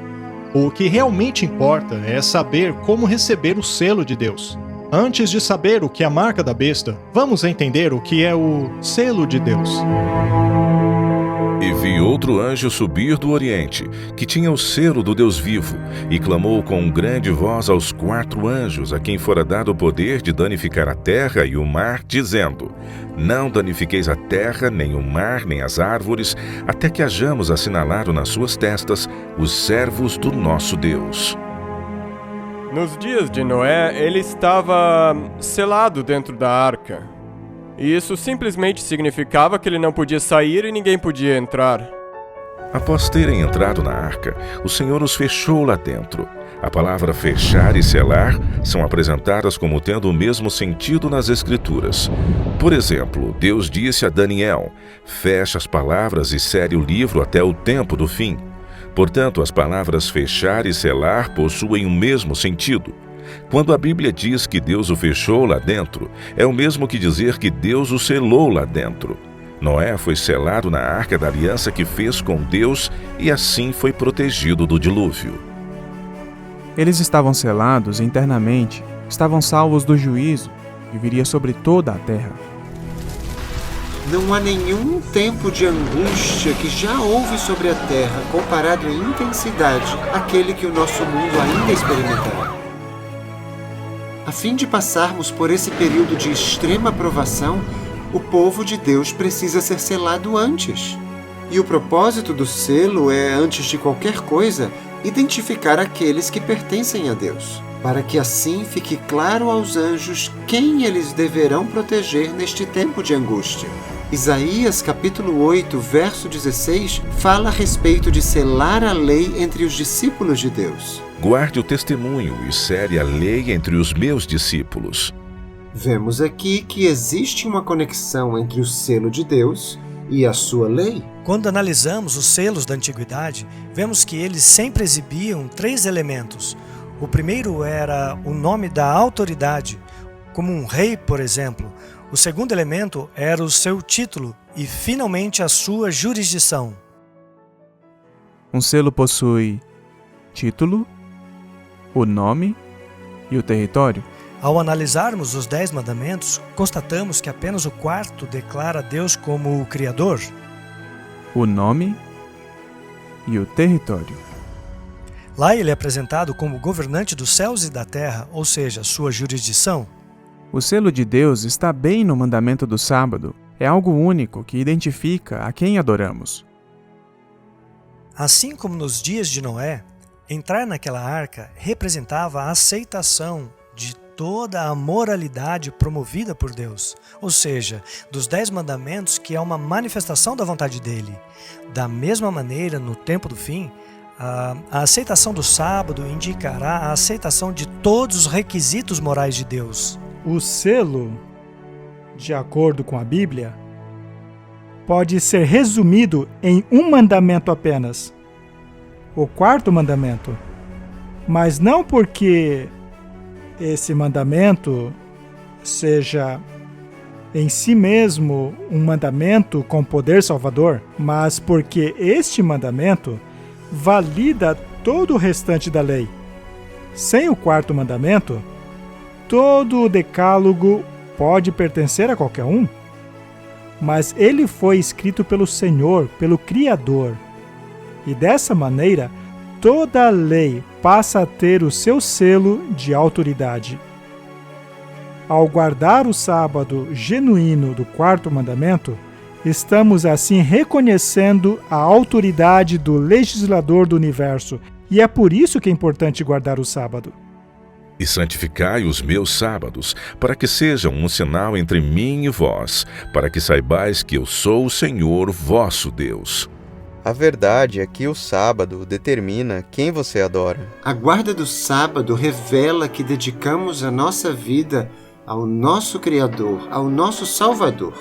O que realmente importa é saber como receber o selo de Deus. Antes de saber o que é a marca da besta, vamos entender o que é o selo de Deus. E vi outro anjo subir do Oriente, que tinha o selo do Deus vivo, e clamou com grande voz aos 4 anjos, a quem fora dado o poder de danificar a terra e o mar, dizendo: Não danifiqueis a terra, nem o mar, nem as árvores, até que hajamos assinalado nas suas testas os servos do nosso Deus. Nos dias de Noé, ele estava selado dentro da arca. E isso simplesmente significava que ele não podia sair e ninguém podia entrar. Após terem entrado na arca, o Senhor os fechou lá dentro. A palavra fechar e selar são apresentadas como tendo o mesmo sentido nas Escrituras. Por exemplo, Deus disse a Daniel: fecha as palavras e sele o livro até o tempo do fim. Portanto, as palavras fechar e selar possuem o mesmo sentido. Quando a Bíblia diz que Deus o fechou lá dentro, é o mesmo que dizer que Deus o selou lá dentro. Noé foi selado na arca da aliança que fez com Deus e assim foi protegido do dilúvio. Eles estavam selados internamente, estavam salvos do juízo que viria sobre toda a terra. Não há nenhum tempo de angústia que já houve sobre a terra comparado em intensidade àquele que o nosso mundo ainda experimentará. A fim de passarmos por esse período de extrema provação, o povo de Deus precisa ser selado antes. E o propósito do selo é, antes de qualquer coisa, identificar aqueles que pertencem a Deus, para que assim fique claro aos anjos quem eles deverão proteger neste tempo de angústia. Isaías capítulo 8, verso 16, fala a respeito de selar a lei entre os discípulos de Deus. Guarde o testemunho e sele a lei entre os meus discípulos. Vemos aqui que existe uma conexão entre o selo de Deus e a sua lei. Quando analisamos os selos da antiguidade, vemos que eles sempre exibiam 3 elementos. O primeiro era o nome da autoridade, como um rei, por exemplo. O segundo elemento era o seu título e, finalmente, a sua jurisdição. Um selo possui título, o nome e o território. Ao analisarmos os 10 mandamentos, constatamos que apenas o 4º declara Deus como o Criador, o nome e o território. Lá ele é apresentado como governante dos céus e da terra, ou seja, sua jurisdição. O selo de Deus está bem no mandamento do sábado. É algo único que identifica a quem adoramos. Assim como nos dias de Noé, entrar naquela arca representava a aceitação de toda a moralidade promovida por Deus, ou seja, dos 10 mandamentos, que é uma manifestação da vontade dele. Da mesma maneira, no tempo do fim, a aceitação do sábado indicará a aceitação de todos os requisitos morais de Deus. O selo, de acordo com a Bíblia, pode ser resumido em um mandamento apenas, o 4º mandamento, mas não porque esse mandamento seja em si mesmo um mandamento com poder salvador, mas porque este mandamento valida todo o restante da lei. Sem o 4º mandamento, todo o decálogo pode pertencer a qualquer um? Mas ele foi escrito pelo Senhor, pelo Criador. E dessa maneira, toda a lei passa a ter o seu selo de autoridade. Ao guardar o sábado genuíno do quarto mandamento, estamos assim reconhecendo a autoridade do legislador do universo, e é por isso que é importante guardar o sábado. E santificai os meus sábados, para que sejam um sinal entre mim e vós, para que saibais que eu sou o Senhor vosso Deus. A verdade é que o sábado determina quem você adora. A guarda do sábado revela que dedicamos a nossa vida ao nosso Criador, ao nosso Salvador.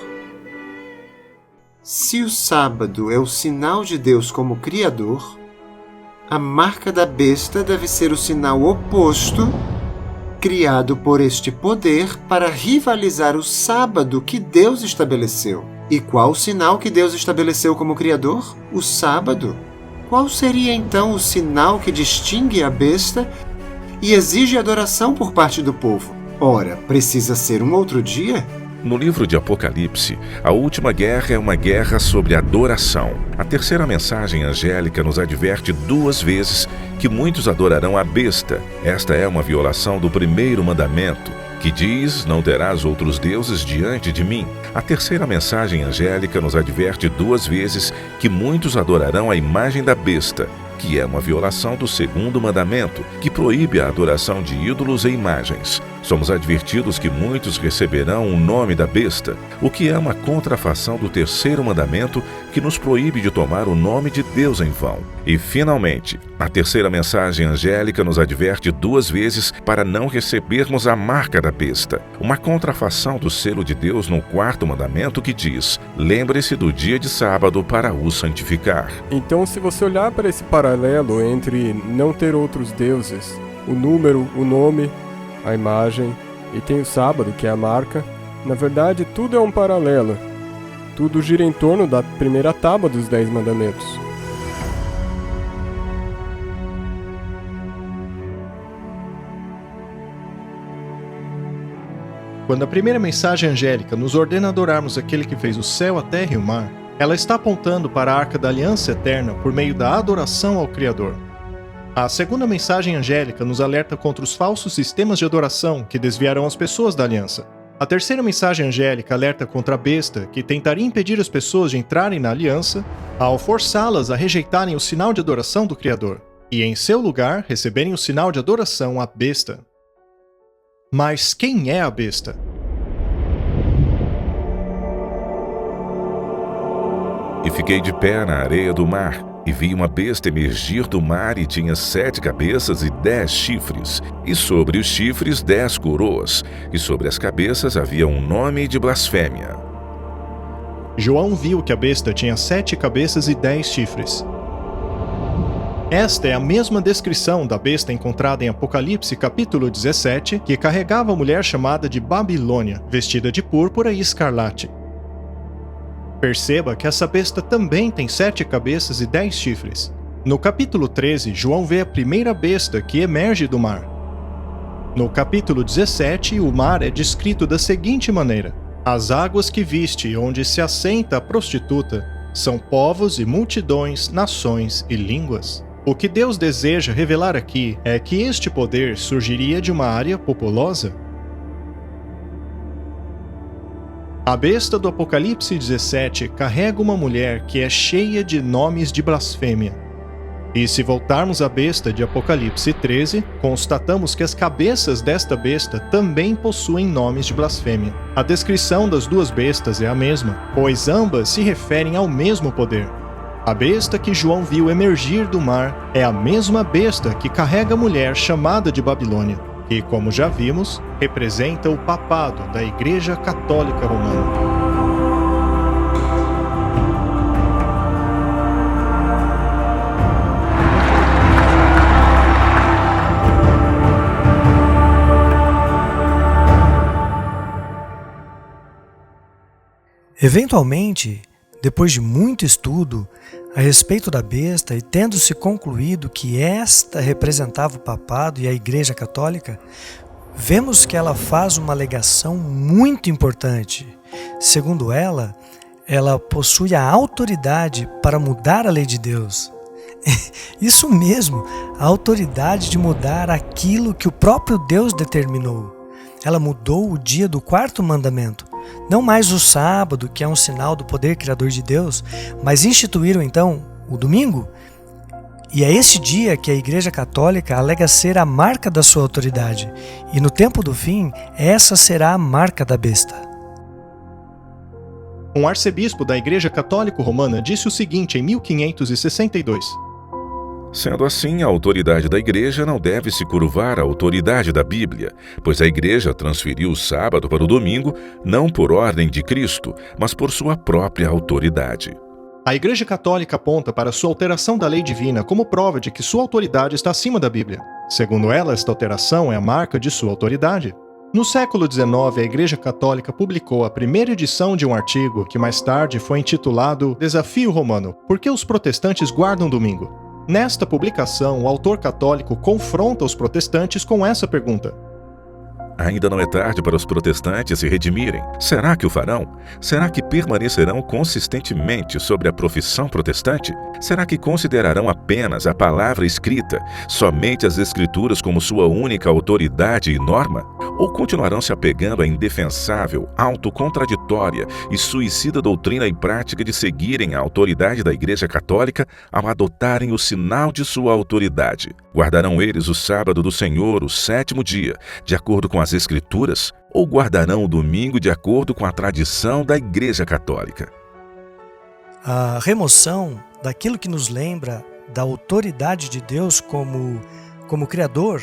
Se o sábado é o sinal de Deus como Criador, a marca da besta deve ser o sinal oposto, criado por este poder para rivalizar o sábado que Deus estabeleceu. E qual o sinal que Deus estabeleceu como Criador? O sábado. Qual seria então o sinal que distingue a besta e exige adoração por parte do povo? Ora, precisa ser um outro dia? No livro de Apocalipse, a última guerra é uma guerra sobre adoração. A terceira mensagem angélica nos adverte 2 vezes que muitos adorarão a besta. Esta é uma violação do primeiro mandamento, que diz: não terás outros deuses diante de mim. A terceira mensagem angélica nos adverte 2 vezes que muitos adorarão a imagem da besta, que é uma violação do segundo mandamento, que proíbe a adoração de ídolos e imagens. Somos advertidos que muitos receberão o nome da besta, o que é uma contrafação do terceiro mandamento, que nos proíbe de tomar o nome de Deus em vão. E, finalmente, a terceira mensagem angélica nos adverte 2 vezes para não recebermos a marca da besta, uma contrafação do selo de Deus no quarto mandamento, que diz: lembre-se do dia de sábado para o santificar. Então, se você olhar para esse paralelo entre não ter outros deuses, o número, o nome, a imagem, e tem o sábado, que é a marca, na verdade tudo é um paralelo. Tudo gira em torno da primeira tábua dos 10 mandamentos. Quando a primeira mensagem angélica nos ordena adorarmos aquele que fez o céu, a terra e o mar, ela está apontando para a Arca da Aliança Eterna por meio da adoração ao Criador. A segunda mensagem angélica nos alerta contra os falsos sistemas de adoração que desviarão as pessoas da aliança. A terceira mensagem angélica alerta contra a besta, que tentaria impedir as pessoas de entrarem na aliança ao forçá-las a rejeitarem o sinal de adoração do Criador e, em seu lugar, receberem o sinal de adoração à besta. Mas quem é a besta? E fiquei de pé na areia do mar, e vi uma besta emergir do mar, e tinha 7 cabeças e 10 chifres, e sobre os chifres 10 coroas, e sobre as cabeças havia um nome de blasfêmia. João viu que a besta tinha 7 cabeças e 10 chifres. Esta é a mesma descrição da besta encontrada em Apocalipse capítulo 17, que carregava a mulher chamada de Babilônia, vestida de púrpura e escarlate. Perceba que essa besta também tem 7 cabeças e 10 chifres. No capítulo 13, João vê a primeira besta que emerge do mar. No capítulo 17, o mar é descrito da seguinte maneira: as águas que viste, onde se assenta a prostituta, são povos e multidões, nações e línguas. O que Deus deseja revelar aqui é que este poder surgiria de uma área populosa. A besta do Apocalipse 17 carrega uma mulher que é cheia de nomes de blasfêmia. E se voltarmos à besta de Apocalipse 13, constatamos que as cabeças desta besta também possuem nomes de blasfêmia. A descrição das 2 bestas é a mesma, pois ambas se referem ao mesmo poder. A besta que João viu emergir do mar é a mesma besta que carrega a mulher chamada de Babilônia, que, como já vimos, representa o papado da Igreja Católica Romana. Eventualmente, depois de muito estudo a respeito da besta e tendo-se concluído que esta representava o papado e a Igreja Católica, vemos que ela faz uma alegação muito importante. Segundo ela possui a autoridade para mudar a lei de Deus. Isso mesmo, a autoridade de mudar aquilo que o próprio Deus determinou. Ela mudou o dia do 4º mandamento. Não mais o sábado, que é um sinal do poder criador de Deus, mas instituíram então o domingo. E é esse dia que a Igreja Católica alega ser a marca da sua autoridade. E no tempo do fim, essa será a marca da besta. Um arcebispo da Igreja Católica Romana disse o seguinte em 1562. Sendo assim, a autoridade da Igreja não deve se curvar à autoridade da Bíblia, pois a Igreja transferiu o sábado para o domingo não por ordem de Cristo, mas por sua própria autoridade. A Igreja Católica aponta para sua alteração da lei divina como prova de que sua autoridade está acima da Bíblia. Segundo ela, esta alteração é a marca de sua autoridade. No século XIX, a Igreja Católica publicou a primeira edição de um artigo que mais tarde foi intitulado Desafio Romano: Por que os protestantes guardam domingo? Nesta publicação, o autor católico confronta os protestantes com essa pergunta: Ainda não é tarde para os protestantes se redimirem. Será que o farão? Será que permanecerão consistentemente sobre a profissão protestante? Será que considerarão apenas a palavra escrita, somente as Escrituras como sua única autoridade e norma? Ou continuarão se apegando à indefensável, autocontraditória e suicida doutrina e prática de seguirem a autoridade da Igreja Católica ao adotarem o sinal de sua autoridade? Guardarão eles o sábado do Senhor, o 7º dia, de acordo com as Escrituras, ou guardarão o domingo de acordo com a tradição da Igreja Católica? A remoção daquilo que nos lembra da autoridade de Deus como Criador,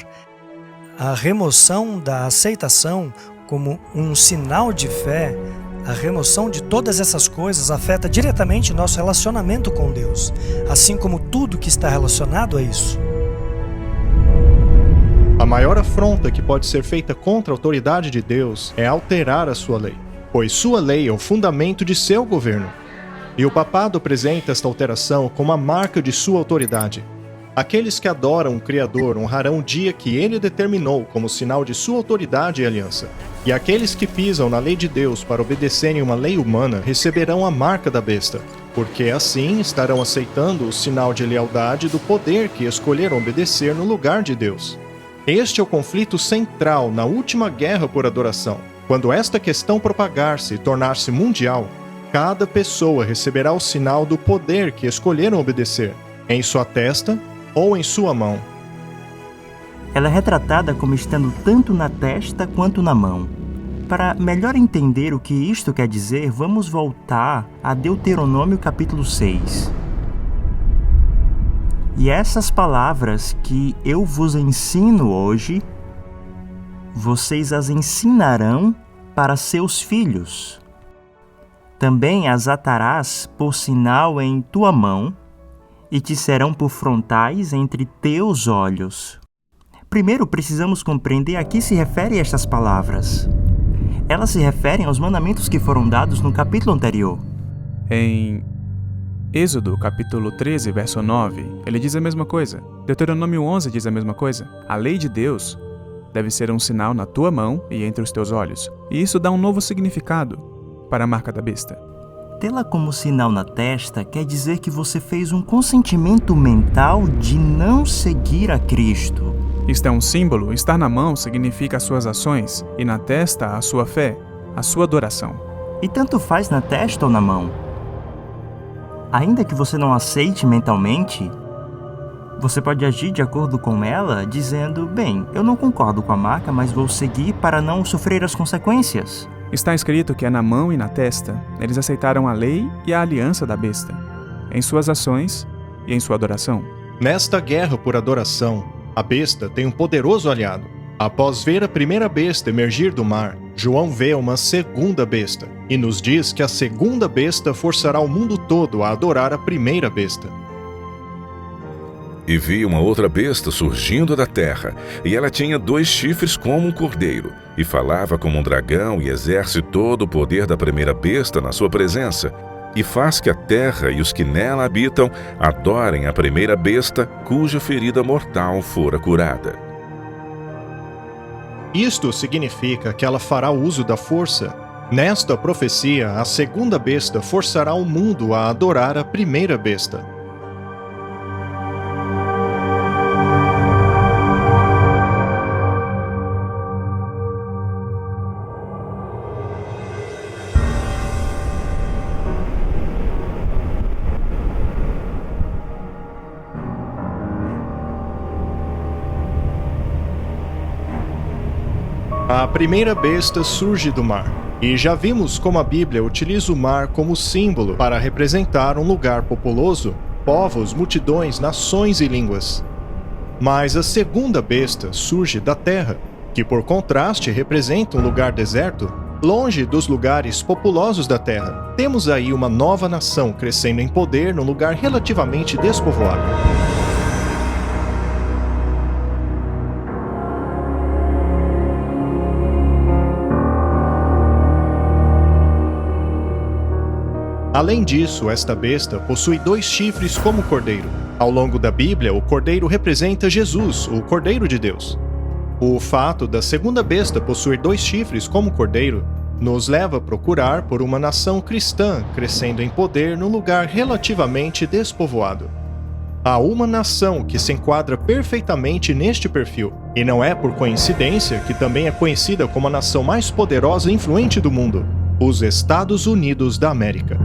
a remoção da aceitação como um sinal de fé, a remoção de todas essas coisas afeta diretamente nosso relacionamento com Deus, assim como tudo que está relacionado a isso. A maior afronta que pode ser feita contra a autoridade de Deus é alterar a sua lei, pois sua lei é o fundamento de seu governo. E o papado apresenta esta alteração como a marca de sua autoridade. Aqueles que adoram o Criador honrarão o dia que ele determinou como sinal de sua autoridade e aliança. E aqueles que pisam na lei de Deus para obedecerem uma lei humana receberão a marca da besta, porque assim estarão aceitando o sinal de lealdade do poder que escolheram obedecer no lugar de Deus. Este é o conflito central na última guerra por adoração. Quando esta questão propagar-se e tornar-se mundial, cada pessoa receberá o sinal do poder que escolheram obedecer, em sua testa ou em sua mão. Ela é retratada como estando tanto na testa quanto na mão. Para melhor entender o que isto quer dizer, vamos voltar a Deuteronômio capítulo 6. E essas palavras que eu vos ensino hoje, vocês as ensinarão para seus filhos. Também as atarás por sinal em tua mão, e te serão por frontais entre teus olhos. Primeiro precisamos compreender a que se refere estas palavras. Elas se referem aos mandamentos que foram dados no capítulo anterior. Em Êxodo, capítulo 13, verso 9, ele diz a mesma coisa. Deuteronômio 11 diz a mesma coisa. A lei de Deus deve ser um sinal na tua mão e entre os teus olhos. E isso dá um novo significado para a marca da besta. Tê-la como sinal na testa quer dizer que você fez um consentimento mental de não seguir a Cristo. Isto é um símbolo. Estar na mão significa as suas ações e na testa a sua fé, a sua adoração. E tanto faz na testa ou na mão. Ainda que você não aceite mentalmente, você pode agir de acordo com ela, dizendo, bem, eu não concordo com a marca, mas vou seguir para não sofrer as consequências. Está escrito que é na mão e na testa. Eles aceitaram a lei e a aliança da besta, em suas ações e em sua adoração. Nesta guerra por adoração, a besta tem um poderoso aliado. Após ver a primeira besta emergir do mar, João vê uma segunda besta, e nos diz que a segunda besta forçará o mundo todo a adorar a primeira besta. E vi uma outra besta surgindo da terra, e ela tinha 2 chifres como um cordeiro, e falava como um dragão, e exerce todo o poder da primeira besta na sua presença, e faz que a terra e os que nela habitam adorem a primeira besta, cuja ferida mortal fora curada. Isto significa que ela fará uso da força. Nesta profecia, a segunda besta forçará o mundo a adorar a primeira besta. A primeira besta surge do mar, e já vimos como a Bíblia utiliza o mar como símbolo para representar um lugar populoso, povos, multidões, nações e línguas. Mas a segunda besta surge da terra, que por contraste representa um lugar deserto, longe dos lugares populosos da terra. Temos aí uma nova nação crescendo em poder num lugar relativamente despovoado. Além disso, esta besta possui 2 chifres como cordeiro. Ao longo da Bíblia, o cordeiro representa Jesus, o Cordeiro de Deus. O fato da segunda besta possuir 2 chifres como cordeiro nos leva a procurar por uma nação cristã crescendo em poder num lugar relativamente despovoado. Há uma nação que se enquadra perfeitamente neste perfil, e não é por coincidência que também é conhecida como a nação mais poderosa e influente do mundo: os Estados Unidos da América.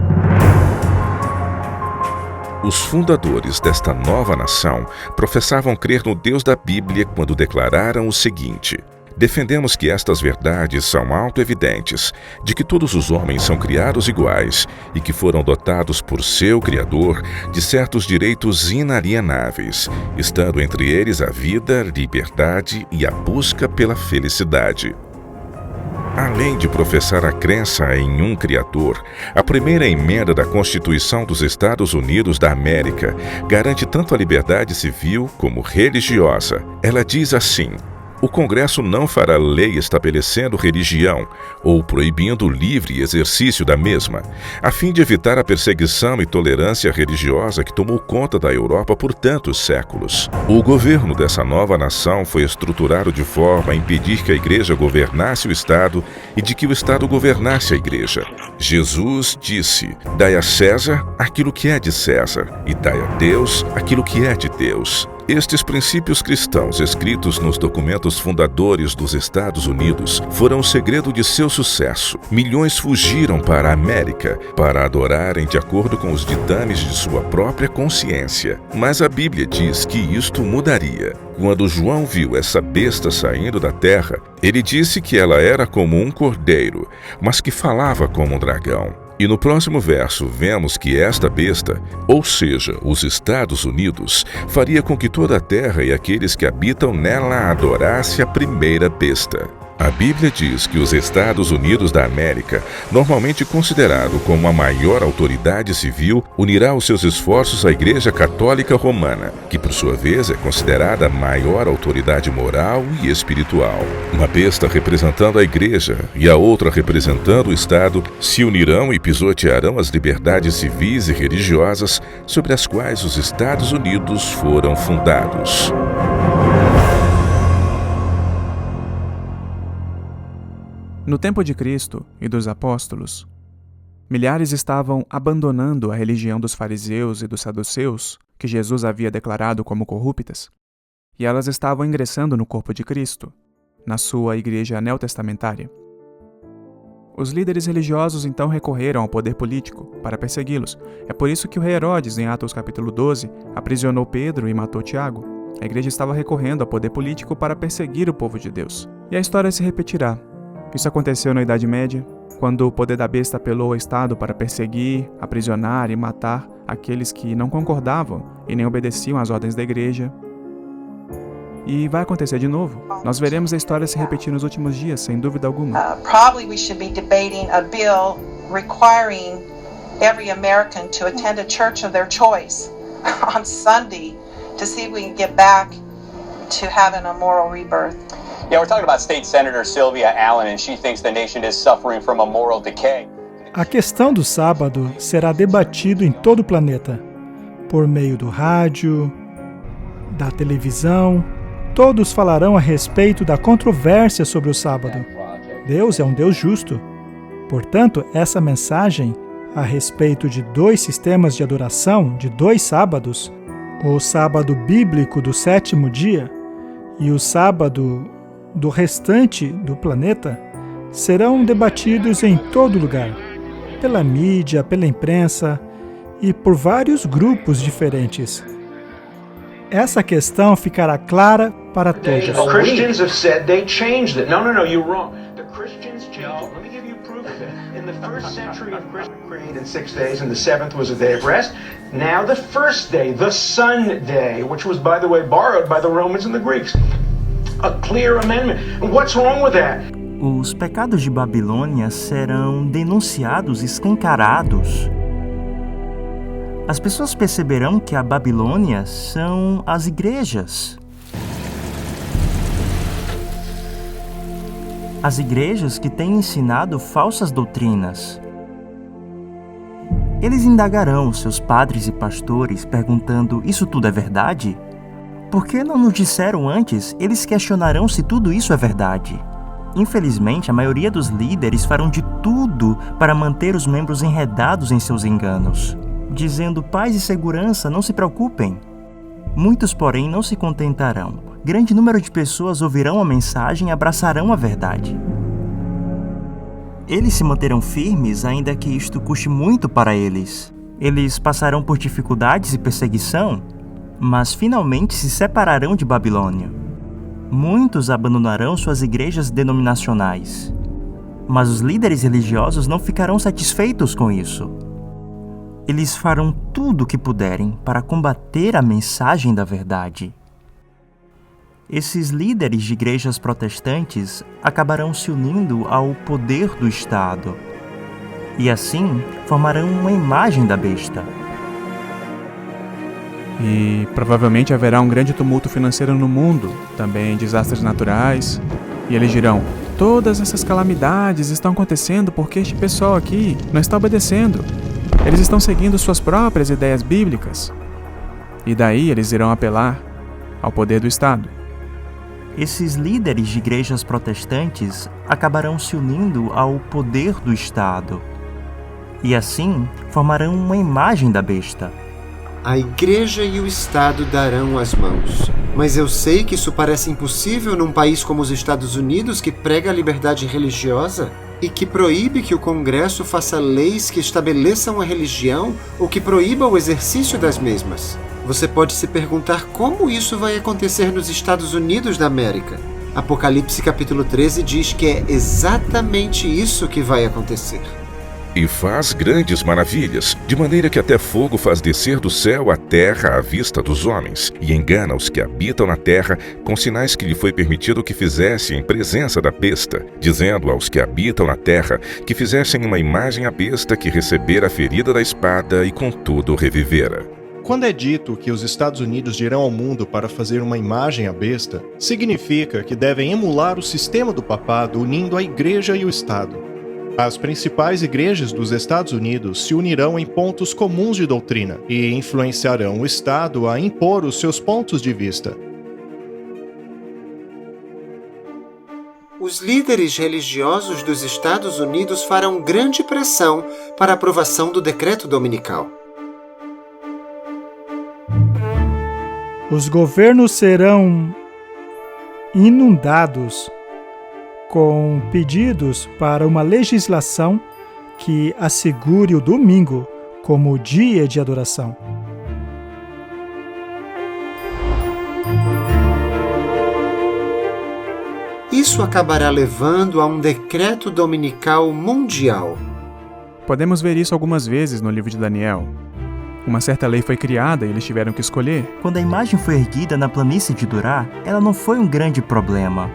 Os fundadores desta nova nação professavam crer no Deus da Bíblia quando declararam o seguinte: defendemos que estas verdades são autoevidentes, de que todos os homens são criados iguais e que foram dotados por seu Criador de certos direitos inalienáveis, estando entre eles a vida, liberdade e a busca pela felicidade. Além de professar a crença em um Criador, a primeira emenda da Constituição dos Estados Unidos da América garante tanto a liberdade civil como religiosa. Ela diz assim: o Congresso não fará lei estabelecendo religião ou proibindo o livre exercício da mesma, a fim de evitar a perseguição e tolerância religiosa que tomou conta da Europa por tantos séculos. O governo dessa nova nação foi estruturado de forma a impedir que a Igreja governasse o Estado e de que o Estado governasse a Igreja. Jesus disse: dai a César aquilo que é de César e dai a Deus aquilo que é de Deus. Estes princípios cristãos escritos nos documentos fundadores dos Estados Unidos foram o segredo de seu sucesso. Milhões fugiram para a América para adorarem de acordo com os ditames de sua própria consciência. Mas a Bíblia diz que isto mudaria. Quando João viu essa besta saindo da terra, ele disse que ela era como um cordeiro, mas que falava como um dragão. E no próximo verso vemos que esta besta, ou seja, os Estados Unidos, faria com que toda a terra e aqueles que habitam nela adorasse a primeira besta. A Bíblia diz que os Estados Unidos da América, normalmente considerado como a maior autoridade civil, unirá os seus esforços à Igreja Católica Romana, que por sua vez é considerada a maior autoridade moral e espiritual. Uma besta representando a Igreja e a outra representando o Estado se unirão e pisotearão as liberdades civis e religiosas sobre as quais os Estados Unidos foram fundados. No tempo de Cristo e dos apóstolos, milhares estavam abandonando a religião dos fariseus e dos saduceus, que Jesus havia declarado como corruptas, e elas estavam ingressando no corpo de Cristo, na sua igreja neotestamentária. Os líderes religiosos então recorreram ao poder político para persegui-los. É por isso que o rei Herodes, em Atos capítulo 12, aprisionou Pedro e matou Tiago. A igreja estava recorrendo ao poder político para perseguir o povo de Deus. E a história se repetirá. Isso aconteceu na Idade Média, quando o poder da besta apelou ao Estado para perseguir, aprisionar e matar aqueles que não concordavam e nem obedeciam às ordens da igreja. E vai acontecer de novo. Nós veremos a história se repetir nos últimos dias, sem dúvida alguma. Probably we should be debating a bill requiring every American to attend a church of their choice on Sunday to see if we can get back to having a moral rebirth. Yeah, we're talking about State Senator Sylvia Allen, and she thinks the nation is suffering from a moral decay. A questão do sábado será debatido em todo o planeta, por meio do rádio, da televisão. todos falarão a respeito da controvérsia sobre o sábado. Deus é um Deus justo. Portanto, essa mensagem a respeito de 2 sistemas de adoração de 2 sábados, o sábado bíblico do 7º dia e o sábado do restante do planeta, serão debatidos em todo lugar, pela mídia, pela imprensa e por vários grupos diferentes. Essa questão ficará clara para todos. Christians have said they changed it. No, you're wrong. The Christians changed it. Let me give you proof of it. In the first century of Christian created 6 days, and the 7th was a day of rest. Now the first day, the Sunday, which was, by the way, borrowed by the Romans and the Greeks. A clear amendment. What's wrong with that? Os pecados de Babilônia serão denunciados, escancarados. As pessoas perceberão que a Babilônia são as igrejas. As igrejas que têm ensinado falsas doutrinas. Eles indagarão seus padres e pastores, perguntando: isso tudo é verdade? Por que não nos disseram antes? Eles questionarão se tudo isso é verdade. Infelizmente, a maioria dos líderes farão de tudo para manter os membros enredados em seus enganos, dizendo paz e segurança, não se preocupem. Muitos, porém, não se contentarão. Grande número de pessoas ouvirão a mensagem e abraçarão a verdade. Eles se manterão firmes, ainda que isto custe muito para eles. Eles passarão por dificuldades e perseguição, mas finalmente se separarão de Babilônia. Muitos abandonarão suas igrejas denominacionais, mas os líderes religiosos não ficarão satisfeitos com isso. Eles farão tudo o que puderem para combater a mensagem da verdade. Esses líderes de igrejas protestantes acabarão se unindo ao poder do Estado e assim formarão uma imagem da besta. E provavelmente haverá um grande tumulto financeiro no mundo, também desastres naturais, e eles dirão: todas essas calamidades estão acontecendo porque este pessoal aqui não está obedecendo. Eles estão seguindo suas próprias ideias bíblicas. E daí eles irão apelar ao poder do Estado. Esses líderes de igrejas protestantes acabarão se unindo ao poder do Estado e assim formarão uma imagem da besta. A igreja e o Estado darão as mãos. Mas eu sei que isso parece impossível num país como os Estados Unidos, que prega a liberdade religiosa e que proíbe que o Congresso faça leis que estabeleçam a religião ou que proíba o exercício das mesmas. Você pode se perguntar como isso vai acontecer nos Estados Unidos da América. Apocalipse capítulo 13 diz que é exatamente isso que vai acontecer. E faz grandes maravilhas, de maneira que até fogo faz descer do céu à terra à vista dos homens, e engana os que habitam na terra com sinais que lhe foi permitido que fizesse em presença da besta, dizendo aos que habitam na terra que fizessem uma imagem à besta que recebera a ferida da espada e contudo revivera. Quando é dito que os Estados Unidos dirão ao mundo para fazer uma imagem à besta, significa que devem emular o sistema do papado unindo a igreja e o Estado. As principais igrejas dos Estados Unidos se unirão em pontos comuns de doutrina e influenciarão o Estado a impor os seus pontos de vista. Os líderes religiosos dos Estados Unidos farão grande pressão para a aprovação do decreto dominical. Os governos serão inundados com pedidos para uma legislação que assegure o domingo como dia de adoração. Isso acabará levando a um decreto dominical mundial. Podemos ver isso algumas vezes no livro de Daniel. Uma certa lei foi criada e eles tiveram que escolher. Quando a imagem foi erguida na planície de Dura, ela não foi um grande problema.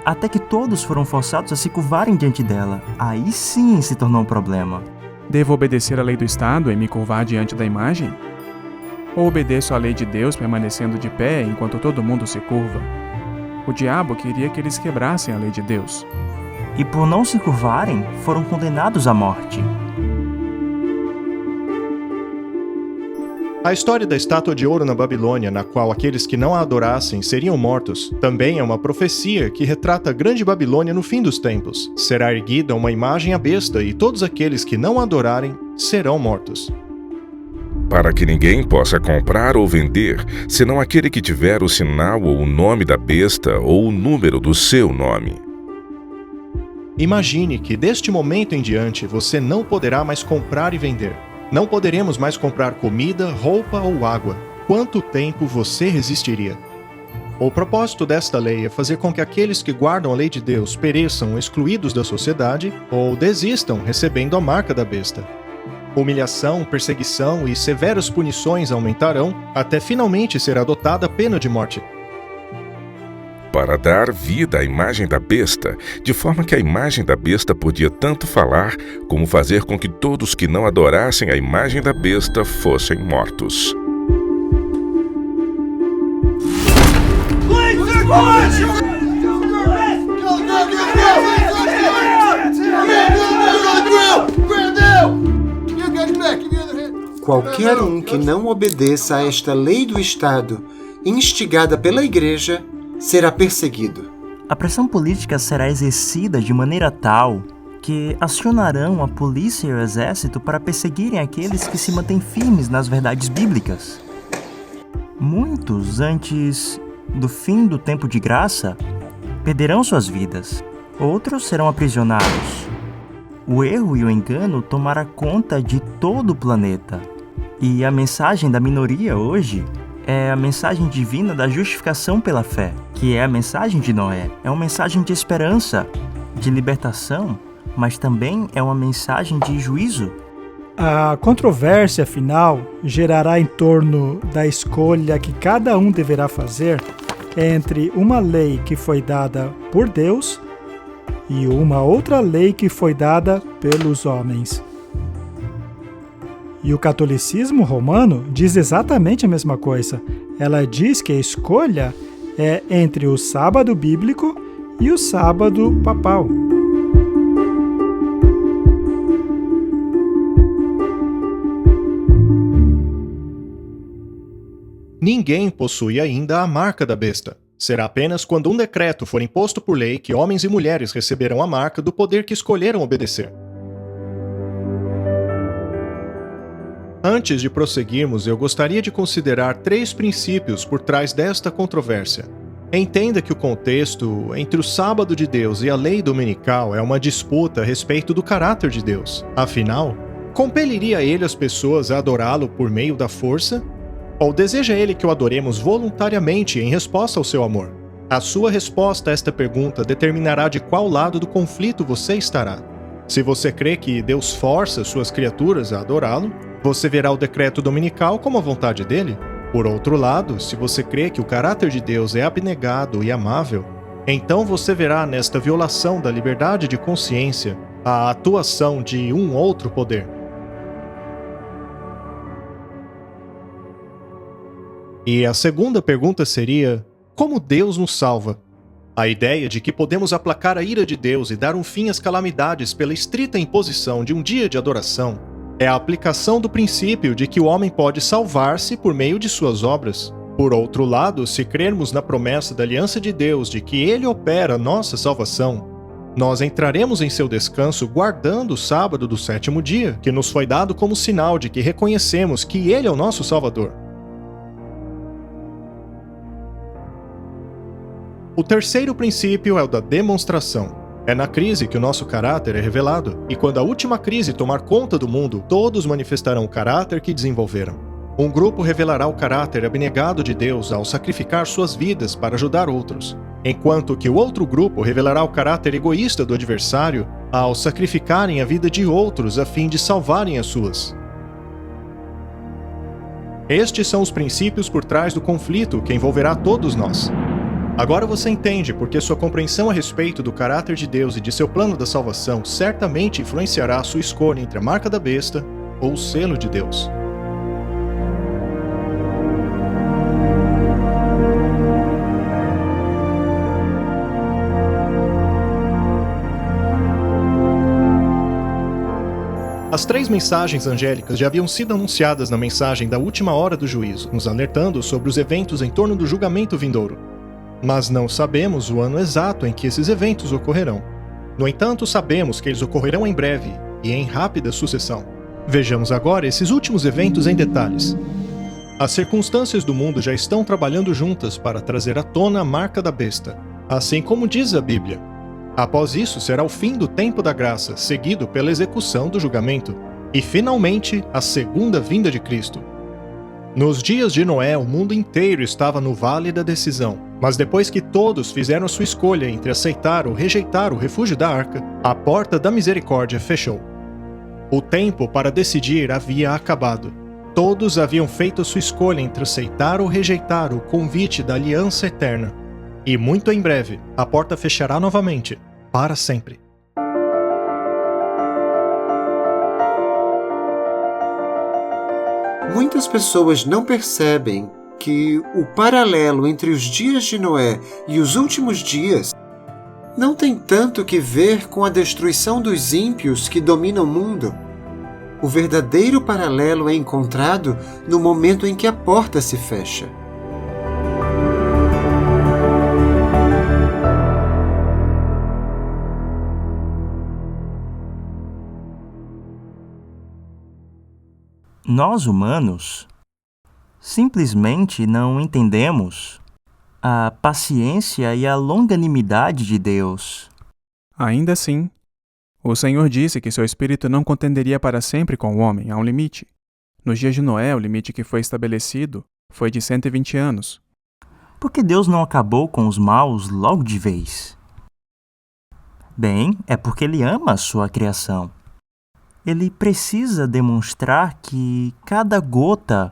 Até que todos foram forçados a se curvarem diante dela. Aí sim se tornou um problema. Devo obedecer à lei do Estado e me curvar diante da imagem? Ou obedeço à lei de Deus permanecendo de pé enquanto todo mundo se curva? O diabo queria que eles quebrassem a lei de Deus. E por não se curvarem, foram condenados à morte. A história da estátua de ouro na Babilônia, na qual aqueles que não a adorassem seriam mortos, também é uma profecia que retrata a grande Babilônia no fim dos tempos. Será erguida uma imagem à besta e todos aqueles que não a adorarem serão mortos. Para que ninguém possa comprar ou vender, senão aquele que tiver o sinal ou o nome da besta ou o número do seu nome. Imagine que deste momento em diante você não poderá mais comprar e vender. Não poderemos mais comprar comida, roupa ou água. Quanto tempo você resistiria? O propósito desta lei é fazer com que aqueles que guardam a lei de Deus pereçam excluídos da sociedade ou desistam recebendo a marca da besta. Humilhação, perseguição e severas punições aumentarão até finalmente ser adotada a pena de morte. Para dar vida à imagem da besta, de forma que a imagem da besta podia tanto falar, como fazer com que todos que não adorassem a imagem da besta fossem mortos. Qualquer um que não obedeça a esta lei do Estado, instigada pela Igreja, será perseguido. A pressão política será exercida de maneira tal que acionarão a polícia e o exército para perseguirem aqueles que se mantêm firmes nas verdades bíblicas. Muitos, antes do fim do tempo de graça, perderão suas vidas. Outros serão aprisionados. O erro e o engano tomará conta de todo o planeta. E a mensagem da minoria hoje é a mensagem divina da justificação pela fé, que é a mensagem de Noé. É uma mensagem de esperança, de libertação, mas também é uma mensagem de juízo. A controvérsia final gerará em torno da escolha que cada um deverá fazer entre uma lei que foi dada por Deus e uma outra lei que foi dada pelos homens. E o catolicismo romano diz exatamente a mesma coisa. Ela diz que a escolha é entre o sábado bíblico e o sábado papal. Ninguém possui ainda a marca da besta. Será apenas quando um decreto for imposto por lei que homens e mulheres receberão a marca do poder que escolheram obedecer. Antes de prosseguirmos, eu gostaria de considerar 3 princípios por trás desta controvérsia. Entenda que o contexto entre o sábado de Deus e a lei dominical é uma disputa a respeito do caráter de Deus. Afinal, compeliria ele as pessoas a adorá-lo por meio da força? Ou deseja ele que o adoremos voluntariamente em resposta ao seu amor? A sua resposta a esta pergunta determinará de qual lado do conflito você estará. Se você crê que Deus força suas criaturas a adorá-lo, você verá o decreto dominical como a vontade dele. Por outro lado, se você crê que o caráter de Deus é abnegado e amável, então você verá nesta violação da liberdade de consciência a atuação de um outro poder. E a segunda pergunta seria: como Deus nos salva? A ideia de que podemos aplacar a ira de Deus e dar um fim às calamidades pela estrita imposição de um dia de adoração é a aplicação do princípio de que o homem pode salvar-se por meio de suas obras. Por outro lado, se crermos na promessa da aliança de Deus de que Ele opera a nossa salvação, nós entraremos em seu descanso guardando o sábado do 7º dia, que nos foi dado como sinal de que reconhecemos que Ele é o nosso Salvador. O terceiro princípio é o da demonstração. É na crise que o nosso caráter é revelado, e quando a última crise tomar conta do mundo, todos manifestarão o caráter que desenvolveram. Um grupo revelará o caráter abnegado de Deus ao sacrificar suas vidas para ajudar outros, enquanto que o outro grupo revelará o caráter egoísta do adversário ao sacrificarem a vida de outros a fim de salvarem as suas. Estes são os princípios por trás do conflito que envolverá todos nós. Agora você entende porque sua compreensão a respeito do caráter de Deus e de seu plano da salvação certamente influenciará a sua escolha entre a marca da besta ou o selo de Deus. A As 3 mensagens angélicas já haviam sido anunciadas na mensagem da última hora do juízo, nos alertando sobre os eventos em torno do julgamento vindouro. Mas não sabemos o ano exato em que esses eventos ocorrerão. No entanto, sabemos que eles ocorrerão em breve e em rápida sucessão. Vejamos agora esses últimos eventos em detalhes. As circunstâncias do mundo já estão trabalhando juntas para trazer à tona a marca da besta, assim como diz a Bíblia. Após isso será o fim do tempo da graça, seguido pela execução do julgamento, e finalmente a segunda vinda de Cristo. Nos dias de Noé, o mundo inteiro estava no vale da decisão, mas depois que todos fizeram a sua escolha entre aceitar ou rejeitar o refúgio da arca, a porta da misericórdia fechou. O tempo para decidir havia acabado. Todos haviam feito a sua escolha entre aceitar ou rejeitar o convite da aliança eterna. E muito em breve, a porta fechará novamente, para sempre. Muitas pessoas não percebem que o paralelo entre os dias de Noé e os últimos dias não tem tanto que ver com a destruição dos ímpios que dominam o mundo. O verdadeiro paralelo é encontrado no momento em que a porta se fecha. Nós, humanos, simplesmente não entendemos a paciência e a longanimidade de Deus. Ainda assim, o Senhor disse que seu Espírito não contenderia para sempre com o homem, há um limite. Nos dias de Noé, o limite que foi estabelecido foi de 120 anos. Por que Deus não acabou com os maus logo de vez? Bem, é porque Ele ama a sua criação. Ele precisa demonstrar que cada gota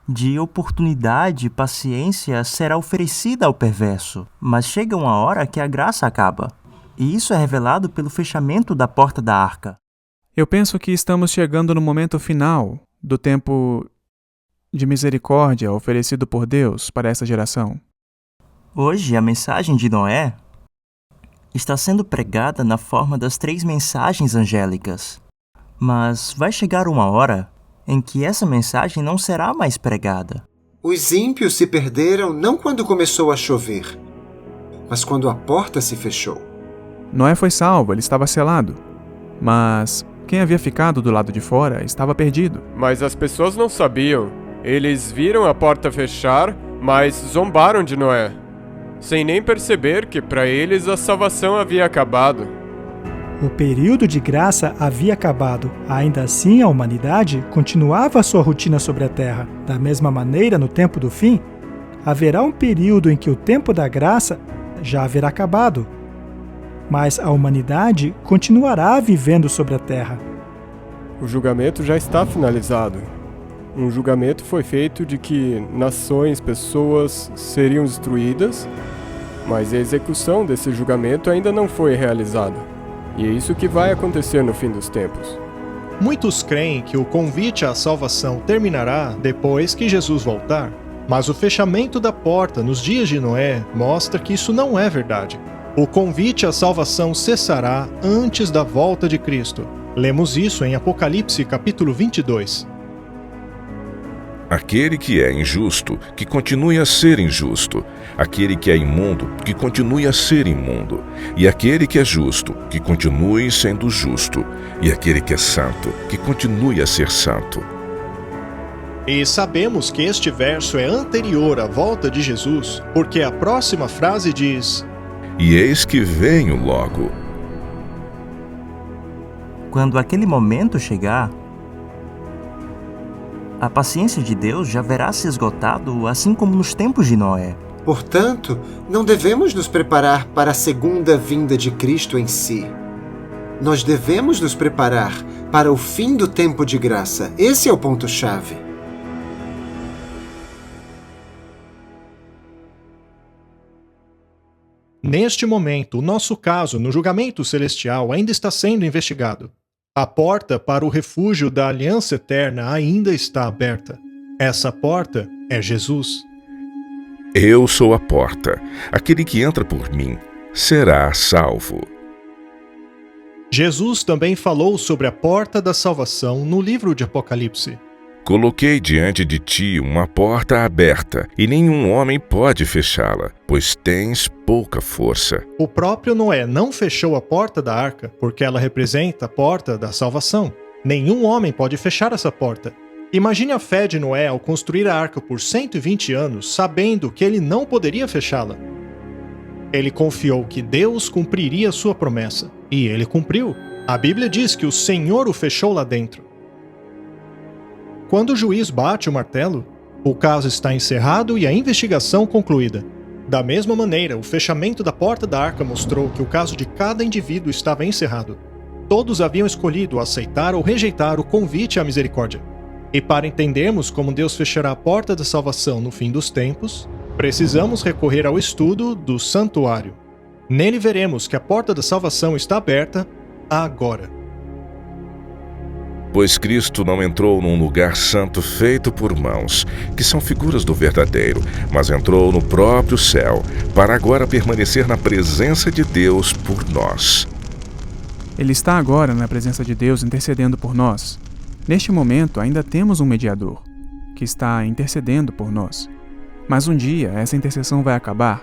de oportunidade e paciência será oferecida ao perverso. Mas chega uma hora que a graça acaba. E isso é revelado pelo fechamento da porta da arca. Eu penso que estamos chegando no momento final do tempo de misericórdia oferecido por Deus para essa geração. Hoje, a mensagem de Noé está sendo pregada na forma das 3 mensagens angélicas. Mas vai chegar uma hora em que essa mensagem não será mais pregada. Os ímpios se perderam não quando começou a chover, mas quando a porta se fechou. Noé foi salvo, ele estava selado. Mas quem havia ficado do lado de fora estava perdido. Mas as pessoas não sabiam. Eles viram a porta fechar, mas zombaram de Noé, sem nem perceber que para eles a salvação havia acabado. O período de graça havia acabado. Ainda assim, a humanidade continuava a sua rotina sobre a terra. Da mesma maneira, no tempo do fim, haverá um período em que o tempo da graça já haverá acabado. Mas a humanidade continuará vivendo sobre a terra. O julgamento já está finalizado. Um julgamento foi feito de que nações, pessoas seriam destruídas, mas a execução desse julgamento ainda não foi realizada. E é isso que vai acontecer no fim dos tempos. Muitos creem que o convite à salvação terminará depois que Jesus voltar, mas o fechamento da porta nos dias de Noé mostra que isso não é verdade. O convite à salvação cessará antes da volta de Cristo. Lemos isso em Apocalipse capítulo 22. Aquele que é injusto, que continue a ser injusto. Aquele que é imundo, que continue a ser imundo. E aquele que é justo, que continue sendo justo. E aquele que é santo, que continue a ser santo. E sabemos que este verso é anterior à volta de Jesus, porque a próxima frase diz: E eis que venho logo. Quando aquele momento chegar, a paciência de Deus já verá se esgotado, assim como nos tempos de Noé. Portanto, não devemos nos preparar para a segunda vinda de Cristo em si. Nós devemos nos preparar para o fim do tempo de graça. Esse é o ponto-chave. Neste momento, o nosso caso no julgamento celestial ainda está sendo investigado. A porta para o refúgio da aliança eterna ainda está aberta. Essa porta é Jesus. Eu sou a porta. Aquele que entra por mim será salvo. Jesus também falou sobre a porta da salvação no livro de Apocalipse. Coloquei diante de ti uma porta aberta, e nenhum homem pode fechá-la, pois tens pouca força. O próprio Noé não fechou a porta da arca, porque ela representa a porta da salvação. Nenhum homem pode fechar essa porta. Imagine a fé de Noé ao construir a arca por 120 anos, sabendo que ele não poderia fechá-la. Ele confiou que Deus cumpriria sua promessa, e ele cumpriu. A Bíblia diz que o Senhor o fechou lá dentro. Quando o juiz bate o martelo, o caso está encerrado e a investigação concluída. Da mesma maneira, o fechamento da porta da arca mostrou que o caso de cada indivíduo estava encerrado. Todos haviam escolhido aceitar ou rejeitar o convite à misericórdia. E para entendermos como Deus fechará a porta da salvação no fim dos tempos, precisamos recorrer ao estudo do santuário. Nele veremos que a porta da salvação está aberta agora. Pois Cristo não entrou num lugar santo feito por mãos, que são figuras do verdadeiro, mas entrou no próprio céu, para agora permanecer na presença de Deus por nós. Ele está agora na presença de Deus intercedendo por nós. Neste momento ainda temos um mediador, que está intercedendo por nós. Mas um dia essa intercessão vai acabar.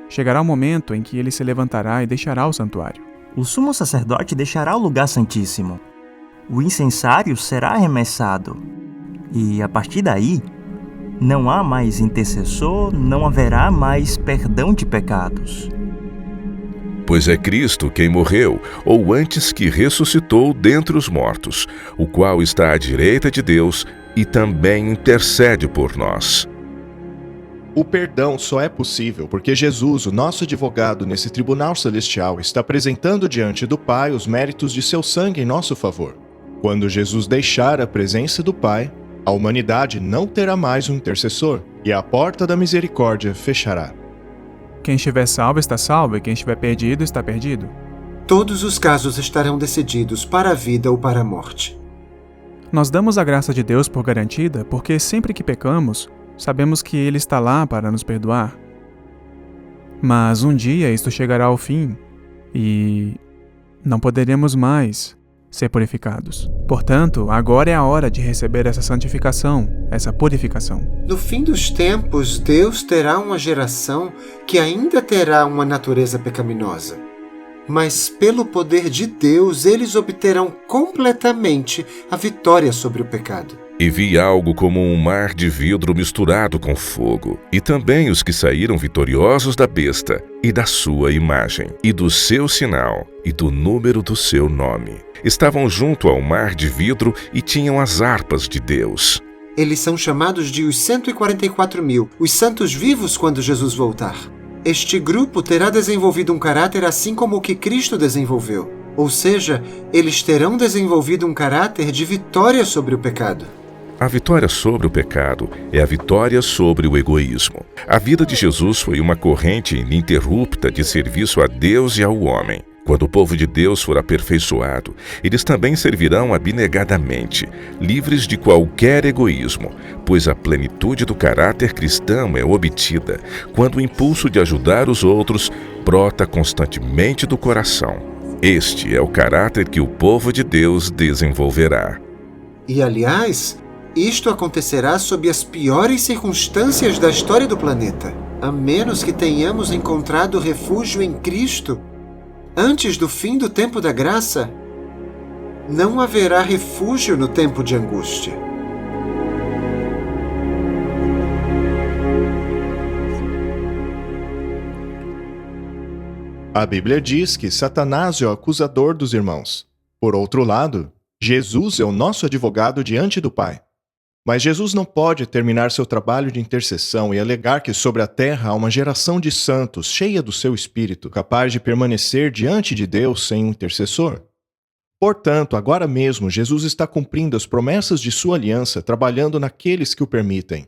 Chegará o momento em que ele se levantará e deixará o santuário. O sumo sacerdote deixará o lugar santíssimo. O incensário será arremessado. E a partir daí, não há mais intercessor, não haverá mais perdão de pecados. Pois é Cristo quem morreu, ou antes que ressuscitou dentre os mortos, o qual está à direita de Deus e também intercede por nós. O perdão só é possível porque Jesus, o nosso advogado nesse tribunal celestial, está apresentando diante do Pai os méritos de seu sangue em nosso favor. Quando Jesus deixar a presença do Pai, a humanidade não terá mais um intercessor, e a porta da misericórdia fechará. Quem estiver salvo está salvo, e quem estiver perdido está perdido. Todos os casos estarão decididos para a vida ou para a morte. Nós damos a graça de Deus por garantida, porque sempre que pecamos, sabemos que Ele está lá para nos perdoar. Mas um dia isto chegará ao fim, e não poderemos mais ser purificados. Portanto, agora é a hora de receber essa santificação, essa purificação. No fim dos tempos, Deus terá uma geração que ainda terá uma natureza pecaminosa. Mas pelo poder de Deus, eles obterão completamente a vitória sobre o pecado. E vi algo como um mar de vidro misturado com fogo, e também os que saíram vitoriosos da besta, e da sua imagem, e do seu sinal, e do número do seu nome. Estavam junto ao mar de vidro e tinham as harpas de Deus. Eles são chamados de os 144.000, os santos vivos quando Jesus voltar. Este grupo terá desenvolvido um caráter assim como o que Cristo desenvolveu. Ou seja, eles terão desenvolvido um caráter de vitória sobre o pecado. A vitória sobre o pecado é a vitória sobre o egoísmo. A vida de Jesus foi uma corrente ininterrupta de serviço a Deus e ao homem. Quando o povo de Deus for aperfeiçoado, eles também servirão abnegadamente, livres de qualquer egoísmo, pois a plenitude do caráter cristão é obtida quando o impulso de ajudar os outros brota constantemente do coração. Este é o caráter que o povo de Deus desenvolverá. E, aliás, isto acontecerá sob as piores circunstâncias da história do planeta, a menos que tenhamos encontrado refúgio em Cristo. Antes do fim do tempo da graça, não haverá refúgio no tempo de angústia. A Bíblia diz que Satanás é o acusador dos irmãos. Por outro lado, Jesus é o nosso advogado diante do Pai. Mas Jesus não pode terminar seu trabalho de intercessão e alegar que sobre a terra há uma geração de santos cheia do seu espírito, capaz de permanecer diante de Deus sem um intercessor. Portanto, agora mesmo, Jesus está cumprindo as promessas de sua aliança, trabalhando naqueles que o permitem.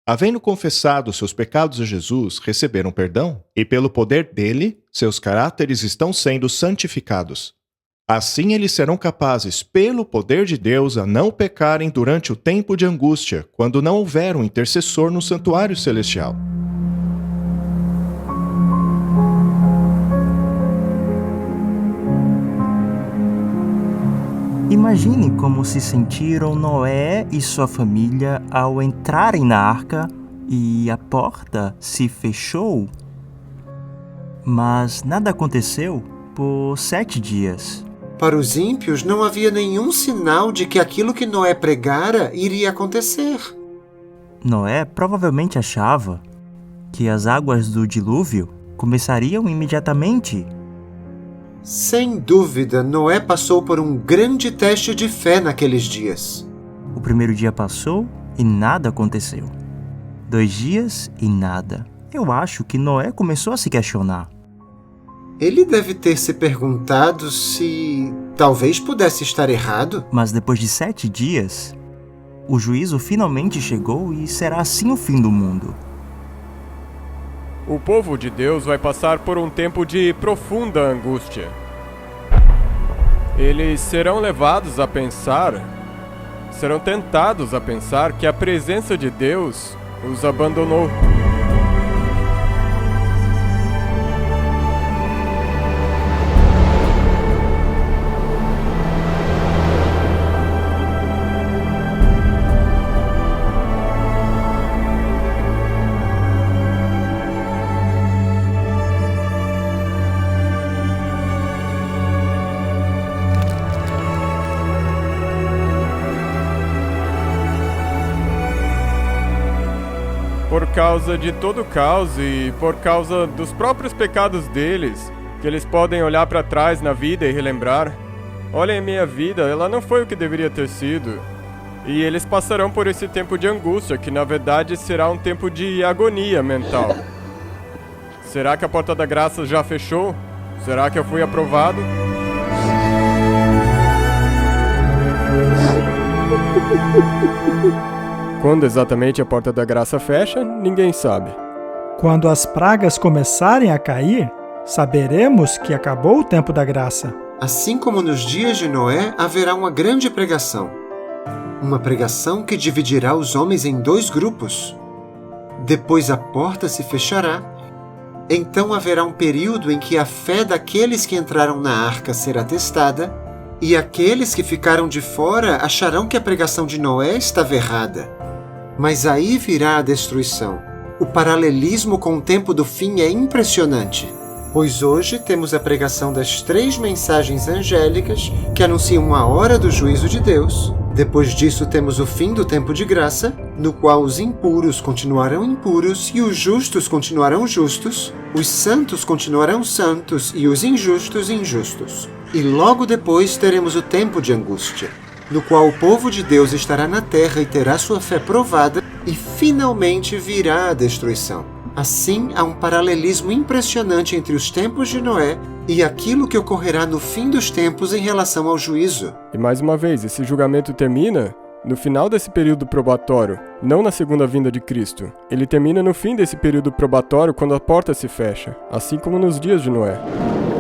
Havendo confessado seus pecados a Jesus, receberam perdão, e pelo poder dele, seus caráteres estão sendo santificados. Assim eles serão capazes, pelo poder de Deus, a não pecarem durante o tempo de angústia, quando não houver um intercessor no santuário celestial. Imagine como se sentiram Noé e sua família ao entrarem na arca e a porta se fechou. Mas nada aconteceu por 7 dias. Para os ímpios não havia nenhum sinal de que aquilo que Noé pregara iria acontecer. Noé provavelmente achava que as águas do dilúvio começariam imediatamente. Sem dúvida, Noé passou por um grande teste de fé naqueles dias. O primeiro dia passou e nada aconteceu. 2 dias e nada. Eu acho que Noé começou a se questionar. Ele deve ter se perguntado se talvez pudesse estar errado. Mas depois de 7 dias, o juízo finalmente chegou e será assim o fim do mundo. O povo de Deus vai passar por um tempo de profunda angústia. Eles serão levados a pensar, serão tentados a pensar que a presença de Deus os abandonou. Por causa de todo o caos e por causa dos próprios pecados deles, que eles podem olhar para trás na vida e relembrar: olhem, minha vida, ela não foi o que deveria ter sido. E eles passarão por esse tempo de angústia, que na verdade será um tempo de agonia mental. Será que a porta da graça já fechou? Será que eu fui aprovado? Quando exatamente a porta da graça fecha, ninguém sabe. Quando as pragas começarem a cair, saberemos que acabou o tempo da graça. Assim como nos dias de Noé, haverá uma grande pregação. Uma pregação que dividirá os homens em 2 grupos. Depois a porta se fechará. Então haverá um período em que a fé daqueles que entraram na arca será testada, e aqueles que ficaram de fora acharão que a pregação de Noé estava errada. Mas aí virá a destruição. O paralelismo com o tempo do fim é impressionante, pois hoje temos a pregação das 3 mensagens angélicas que anunciam a hora do juízo de Deus. Depois disso temos o fim do tempo de graça, no qual os impuros continuarão impuros e os justos continuarão justos, os santos continuarão santos e os injustos injustos. E logo depois teremos o tempo de angústia, no qual o povo de Deus estará na terra e terá sua fé provada, e finalmente virá a destruição. Assim, há um paralelismo impressionante entre os tempos de Noé e aquilo que ocorrerá no fim dos tempos em relação ao juízo. E mais uma vez, esse julgamento termina no final desse período probatório, não na segunda vinda de Cristo. Ele termina no fim desse período probatório, quando a porta se fecha, assim como nos dias de Noé.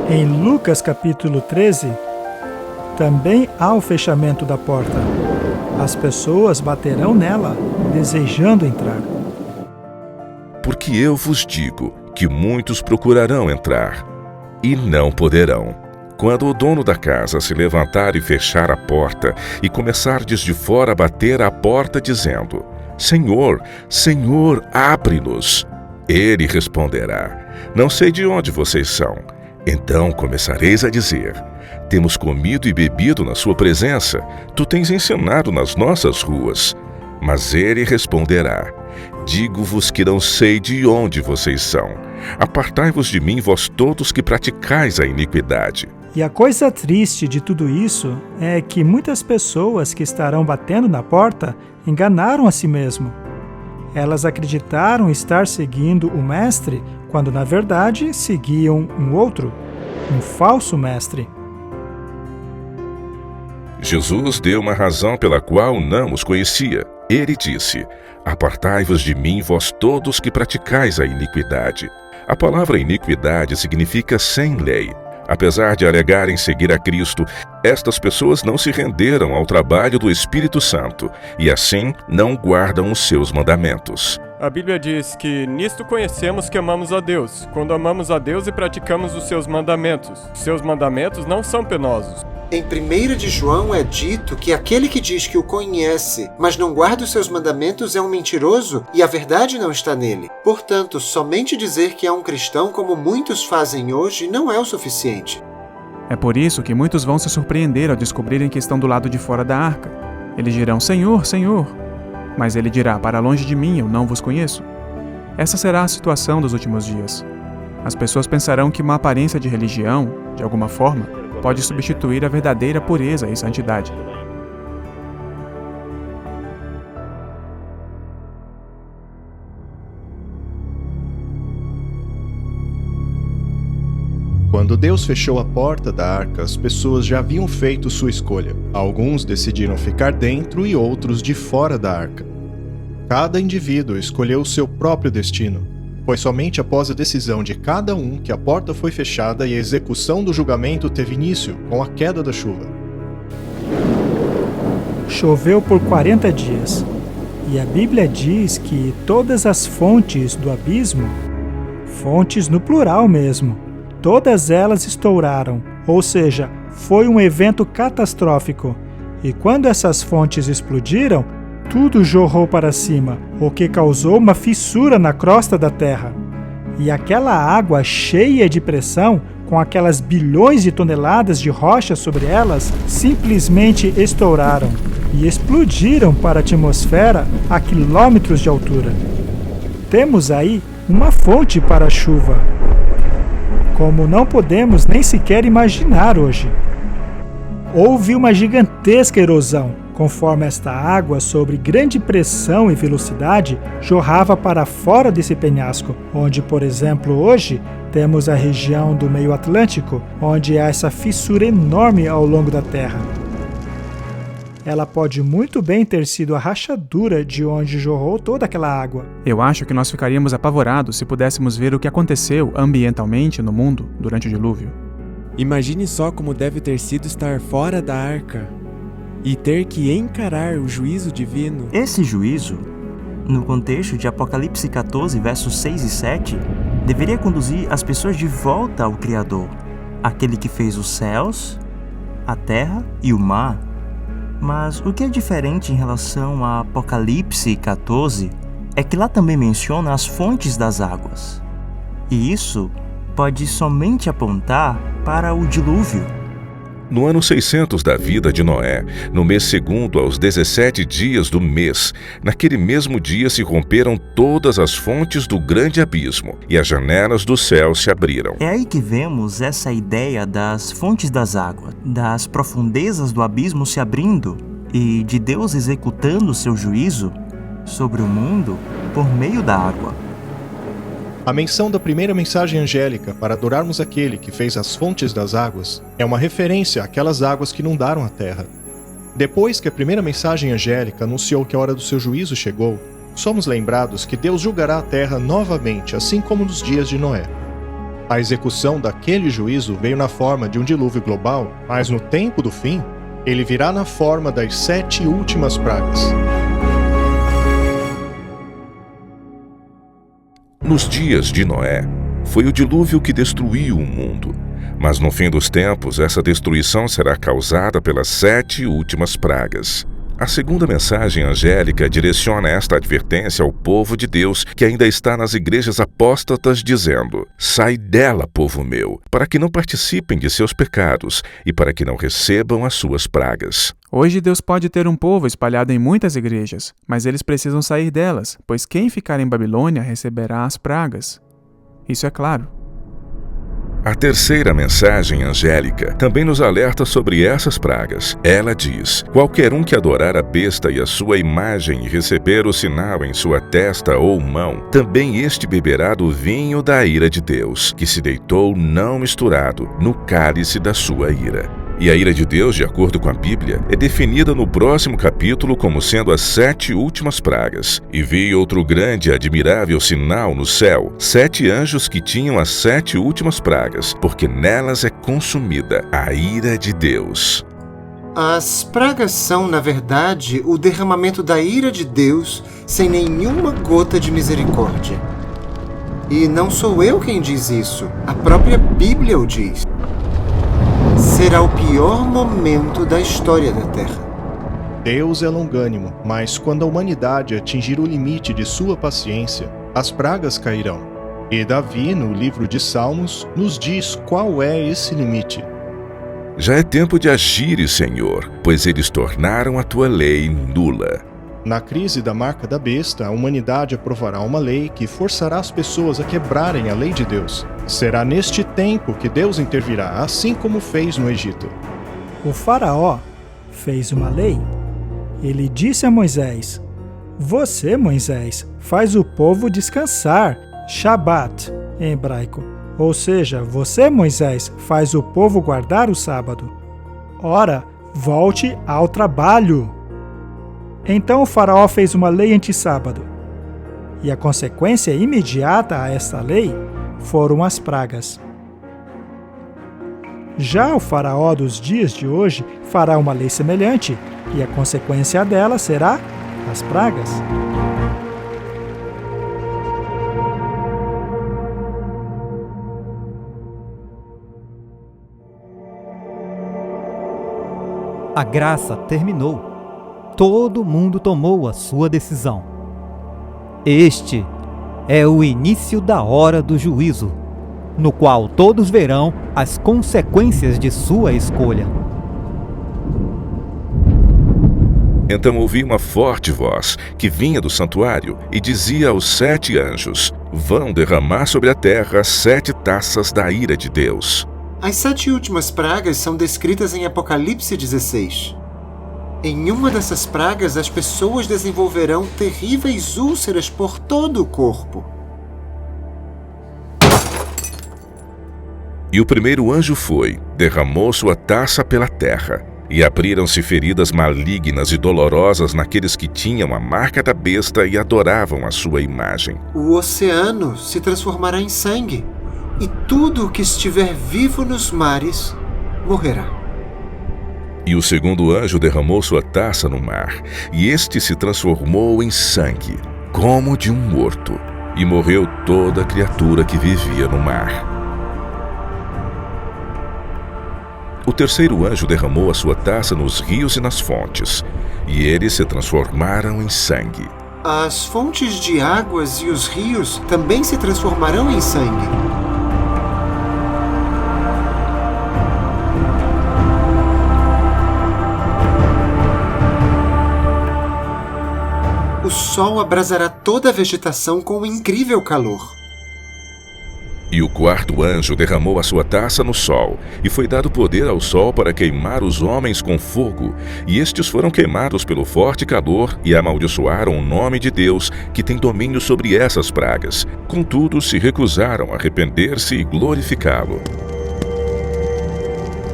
Em Lucas capítulo 13, também há o fechamento da porta. As pessoas baterão nela, desejando entrar. Porque eu vos digo que muitos procurarão entrar, e não poderão. Quando o dono da casa se levantar e fechar a porta, e começar desde fora a bater à porta, dizendo: Senhor, Senhor, abre-nos. Ele responderá: Não sei de onde vocês são. Então começareis a dizer: Temos comido e bebido na sua presença, tu tens ensinado nas nossas ruas. Mas ele responderá: Digo-vos que não sei de onde vocês são. Apartai-vos de mim, vós todos que praticais a iniquidade. E a coisa triste de tudo isso é que muitas pessoas que estarão batendo na porta enganaram a si mesmo. Elas acreditaram estar seguindo o mestre, quando na verdade seguiam um outro, um falso mestre. Jesus deu uma razão pela qual não os conhecia. Ele disse: Apartai-vos de mim, vós todos que praticais a iniquidade. A palavra iniquidade significa sem lei. Apesar de alegarem seguir a Cristo, estas pessoas não se renderam ao trabalho do Espírito Santo e assim não guardam os seus mandamentos. A Bíblia diz que nisto conhecemos que amamos a Deus, quando amamos a Deus e praticamos os seus mandamentos. Os seus mandamentos não são penosos. Em 1 de João é dito que aquele que diz que o conhece, mas não guarda os seus mandamentos é um mentiroso e a verdade não está nele. Portanto, somente dizer que é um cristão como muitos fazem hoje não é o suficiente. É por isso que muitos vão se surpreender ao descobrirem que estão do lado de fora da arca. Eles dirão, Senhor, Senhor. Mas ele dirá, para longe de mim, eu não vos conheço. Essa será a situação dos últimos dias. As pessoas pensarão que uma aparência de religião, de alguma forma, pode substituir a verdadeira pureza e santidade. Quando Deus fechou a porta da arca, as pessoas já haviam feito sua escolha. Alguns decidiram ficar dentro e outros de fora da arca. Cada indivíduo escolheu o seu próprio destino. Foi somente após a decisão de cada um que a porta foi fechada e a execução do julgamento teve início com a queda da chuva. Choveu por 40 dias, e a Bíblia diz que todas as fontes do abismo, fontes no plural mesmo, todas elas estouraram, ou seja, foi um evento catastrófico. E quando essas fontes explodiram, tudo jorrou para cima, o que causou uma fissura na crosta da terra. E aquela água cheia de pressão, com aquelas bilhões de toneladas de rocha sobre elas, simplesmente estouraram e explodiram para a atmosfera a quilômetros de altura. Temos aí uma fonte para a chuva, como não podemos nem sequer imaginar hoje. Houve uma gigantesca erosão, conforme esta água, sob grande pressão e velocidade, jorrava para fora desse penhasco, onde, por exemplo, hoje, temos a região do meio Atlântico, onde há essa fissura enorme ao longo da Terra. Ela pode muito bem ter sido a rachadura de onde jorrou toda aquela água. Eu acho que nós ficaríamos apavorados se pudéssemos ver o que aconteceu ambientalmente no mundo durante o dilúvio. Imagine só como deve ter sido estar fora da arca e ter que encarar o juízo divino. Esse juízo, no contexto de Apocalipse 14, versos 6 e 7, deveria conduzir as pessoas de volta ao Criador, aquele que fez os céus, a terra e o mar. Mas o que é diferente em relação a Apocalipse 14 é que lá também menciona as fontes das águas. E isso pode somente apontar para o dilúvio. No ano 600 da vida de Noé, no mês segundo aos 17 dias do mês, naquele mesmo dia se romperam todas as fontes do grande abismo e as janelas do céu se abriram. É aí que vemos essa ideia das fontes das águas, das profundezas do abismo se abrindo e de Deus executando seu juízo sobre o mundo por meio da água. A menção da primeira mensagem angélica para adorarmos aquele que fez as fontes das águas é uma referência àquelas águas que inundaram a terra. Depois que a primeira mensagem angélica anunciou que a hora do seu juízo chegou, somos lembrados que Deus julgará a terra novamente, assim como nos dias de Noé. A execução daquele juízo veio na forma de um dilúvio global, mas no tempo do fim, ele virá na forma das 7 últimas pragas. Nos dias de Noé, foi o dilúvio que destruiu o mundo. Mas no fim dos tempos, essa destruição será causada pelas 7 últimas pragas. A segunda mensagem angélica direciona esta advertência ao povo de Deus que ainda está nas igrejas apóstatas, dizendo: sai dela, povo meu, para que não participem de seus pecados e para que não recebam as suas pragas. Hoje Deus pode ter um povo espalhado em muitas igrejas, mas eles precisam sair delas, pois quem ficar em Babilônia receberá as pragas. Isso é claro. A terceira mensagem angélica também nos alerta sobre essas pragas. Ela diz: qualquer um que adorar a besta e a sua imagem e receber o sinal em sua testa ou mão, também este beberá do vinho da ira de Deus, que se deitou não misturado no cálice da sua ira. E a ira de Deus, de acordo com a Bíblia, é definida no próximo capítulo como sendo as 7 últimas pragas. E vi outro grande e admirável sinal no céu, 7 anjos que tinham as 7 últimas pragas, porque nelas é consumida a ira de Deus. As pragas são, na verdade, o derramamento da ira de Deus sem nenhuma gota de misericórdia. E não sou eu quem diz isso, a própria Bíblia o diz. será o pior momento da história da Terra. Deus é longânimo, mas quando a humanidade atingir o limite de sua paciência, as pragas cairão. E Davi, no livro de Salmos, nos diz qual é esse limite. Já é tempo de agires, Senhor, pois eles tornaram a tua lei nula. Na crise da marca da besta, a humanidade aprovará uma lei que forçará as pessoas a quebrarem a lei de Deus. Será neste tempo que Deus intervirá, assim como fez no Egito. O faraó fez uma lei. Ele disse a Moisés: "Você, Moisés, faz o povo descansar", Shabat, em hebraico. Ou seja, você, Moisés, faz o povo guardar o sábado. Ora, volte ao trabalho. Então o faraó fez uma lei anti-sábado. E a consequência imediata a esta lei foram as pragas. Já o faraó dos dias de hoje fará uma lei semelhante, e a consequência dela será as pragas. A graça terminou. Todo mundo tomou a sua decisão. Este é o início da hora do juízo, no qual todos verão as consequências de sua escolha. Então ouvi uma forte voz que vinha do santuário e dizia aos 7 anjos: vão derramar sobre a terra 7 taças da ira de Deus. As 7 últimas pragas são descritas em Apocalipse 16. Em uma dessas pragas, as pessoas desenvolverão terríveis úlceras por todo o corpo. E o primeiro anjo foi, derramou sua taça pela terra, e abriram-se feridas malignas e dolorosas naqueles que tinham a marca da besta e adoravam a sua imagem. O oceano se transformará em sangue, e tudo o que estiver vivo nos mares morrerá. E o segundo anjo derramou sua taça no mar, e este se transformou em sangue, como de um morto, e morreu toda criatura que vivia no mar. O terceiro anjo derramou a sua taça nos rios e nas fontes, e eles se transformaram em sangue. As fontes de águas e os rios também se transformarão em sangue. O sol abrasará toda a vegetação com um incrível calor. E o quarto anjo derramou a sua taça no sol, e foi dado poder ao sol para queimar os homens com fogo, e estes foram queimados pelo forte calor e amaldiçoaram o nome de Deus, que tem domínio sobre essas pragas. Contudo, se recusaram a arrepender-se e glorificá-lo.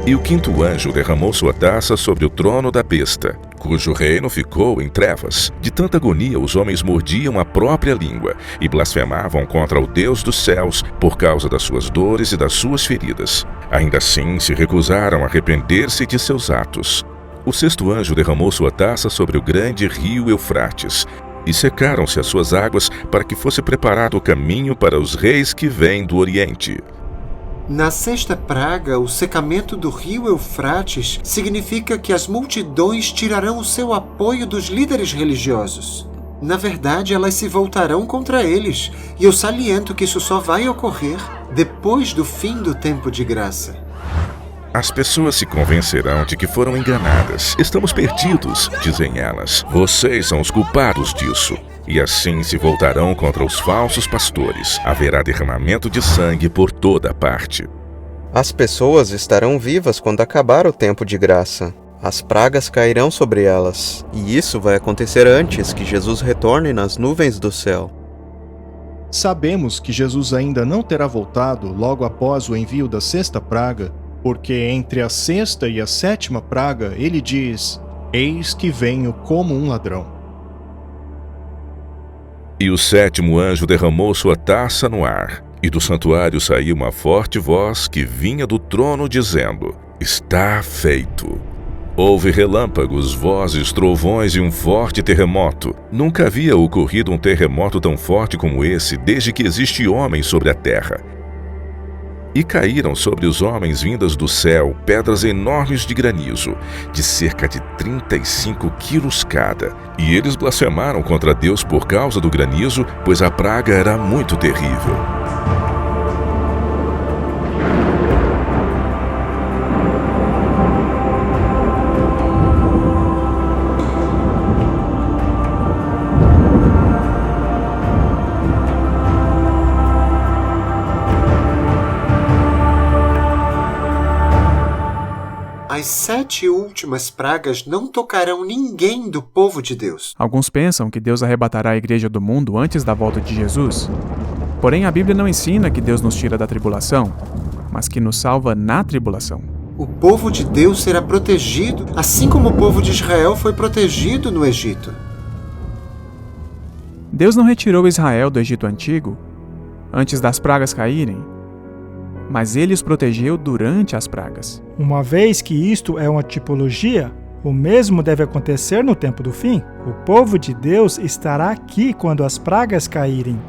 E o quinto anjo derramou sua taça sobre o trono da besta, cujo reino ficou em trevas. De tanta agonia, os homens mordiam a própria língua e blasfemavam contra o Deus dos céus por causa das suas dores e das suas feridas. Ainda assim, se recusaram a arrepender-se de seus atos. O sexto anjo derramou sua taça sobre o grande rio Eufrates, e secaram-se as suas águas para que fosse preparado o caminho para os reis que vêm do Oriente. Na sexta praga, o secamento do rio Eufrates significa que as multidões tirarão o seu apoio dos líderes religiosos. Na verdade, elas se voltarão contra eles, e eu saliento que isso só vai ocorrer depois do fim do tempo de graça. As pessoas se convencerão de que foram enganadas. Estamos perdidos, dizem elas. Vocês são os culpados disso. E assim se voltarão contra os falsos pastores. Haverá derramamento de sangue por toda parte. As pessoas estarão vivas quando acabar o tempo de graça. As pragas cairão sobre elas. E isso vai acontecer antes que Jesus retorne nas nuvens do céu. Sabemos que Jesus ainda não terá voltado logo após o envio da sexta praga, porque entre a sexta e a sétima praga ele diz: eis que venho como um ladrão. E o sétimo anjo derramou sua taça no ar, e do santuário saiu uma forte voz que vinha do trono dizendo: está feito. Houve relâmpagos, vozes, trovões e um forte terremoto. Nunca havia ocorrido um terremoto tão forte como esse desde que existe homem sobre a terra. E caíram sobre os homens vindas do céu pedras enormes de granizo, de cerca de 35 quilos cada. E eles blasfemaram contra Deus por causa do granizo, pois a praga era muito terrível. As 7 últimas pragas não tocarão ninguém do povo de Deus. Alguns pensam que Deus arrebatará a igreja do mundo antes da volta de Jesus. Porém, a Bíblia não ensina que Deus nos tira da tribulação, mas que nos salva na tribulação. O povo de Deus será protegido, assim como o povo de Israel foi protegido no Egito. Deus não retirou Israel do Egito antigo antes das pragas caírem, mas ele os protegeu durante as pragas. Uma vez que isto é uma tipologia, o mesmo deve acontecer no tempo do fim. O povo de Deus estará aqui quando as pragas caírem.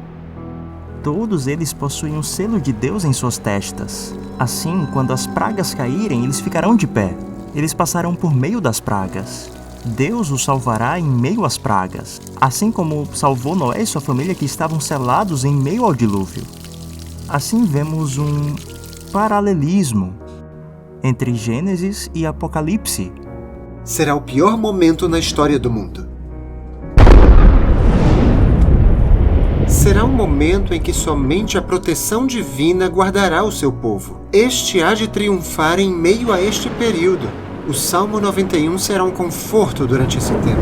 Todos eles possuem o selo de Deus em suas testas. Assim, quando as pragas caírem, eles ficarão de pé. Eles passarão por meio das pragas. Deus os salvará em meio às pragas, assim como salvou Noé e sua família que estavam selados em meio ao dilúvio. Assim vemos um paralelismo entre Gênesis e Apocalipse. Será o pior momento na história do mundo. Será um momento em que somente a proteção divina guardará o seu povo. Este há de triunfar em meio a este período. O Salmo 91 será um conforto durante esse tempo.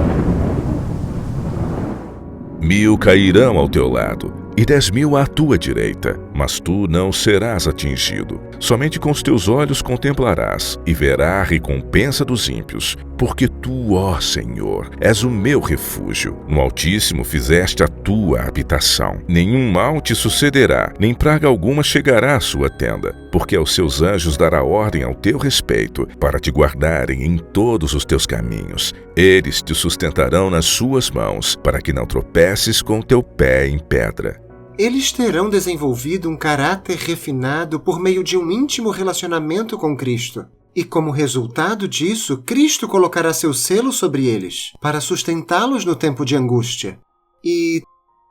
1000 cairão ao teu lado e 10.000 à tua direita, mas tu não serás atingido. Somente com os teus olhos contemplarás e verás a recompensa dos ímpios, porque tu, ó Senhor, és o meu refúgio. No Altíssimo fizeste a tua habitação. Nenhum mal te sucederá, nem praga alguma chegará à sua tenda, porque aos seus anjos dará ordem ao teu respeito, para te guardarem em todos os teus caminhos. Eles te sustentarão nas suas mãos, para que não tropeces com o teu pé em pedra. Eles terão desenvolvido um caráter refinado por meio de um íntimo relacionamento com Cristo. E como resultado disso, Cristo colocará seu selo sobre eles, para sustentá-los no tempo de angústia. E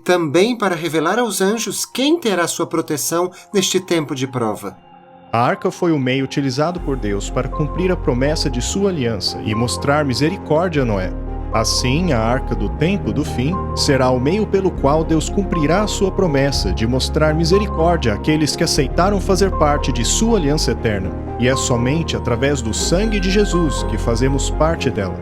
também para revelar aos anjos quem terá sua proteção neste tempo de prova. A arca foi o meio utilizado por Deus para cumprir a promessa de sua aliança e mostrar misericórdia a Noé. Assim, a arca do tempo do fim será o meio pelo qual Deus cumprirá a sua promessa de mostrar misericórdia àqueles que aceitaram fazer parte de sua aliança eterna. E é somente através do sangue de Jesus que fazemos parte dela.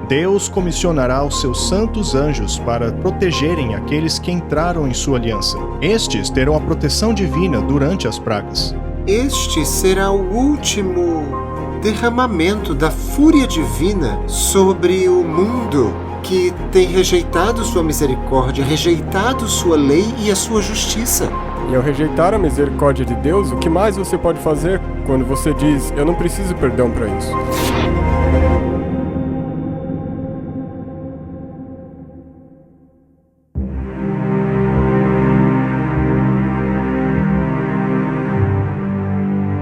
Deus comissionará os seus santos anjos para protegerem aqueles que entraram em sua aliança. Estes terão a proteção divina durante as pragas. Este será o último derramamento da fúria divina sobre o mundo que tem rejeitado sua misericórdia, rejeitado sua lei e a sua justiça. E ao rejeitar a misericórdia de Deus, o que mais você pode fazer quando você diz, eu não preciso perdão para isso?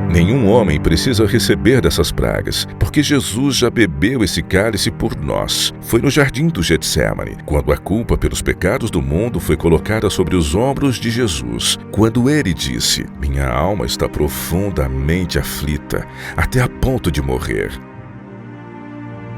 Nenhum homem precisa receber dessas pragas, porque Jesus já bebeu esse cálice por nós. Foi no jardim do Getsemane, quando a culpa pelos pecados do mundo foi colocada sobre os ombros de Jesus, quando ele disse, minha alma está profundamente aflita, até a ponto de morrer.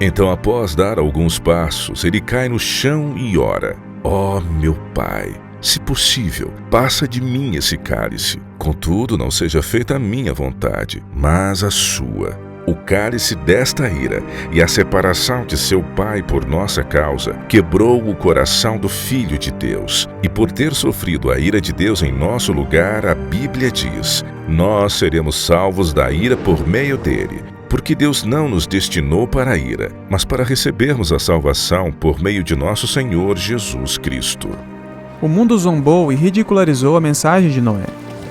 Então, após dar alguns passos, ele cai no chão e ora, ó meu Pai, se possível, passa de mim esse cálice. Contudo, não seja feita a minha vontade, mas a sua. O cálice desta ira e a separação de seu Pai por nossa causa quebrou o coração do Filho de Deus. E por ter sofrido a ira de Deus em nosso lugar, a Bíblia diz, nós seremos salvos da ira por meio dele. Porque Deus não nos destinou para a ira, mas para recebermos a salvação por meio de nosso Senhor Jesus Cristo. O mundo zombou e ridicularizou a mensagem de Noé,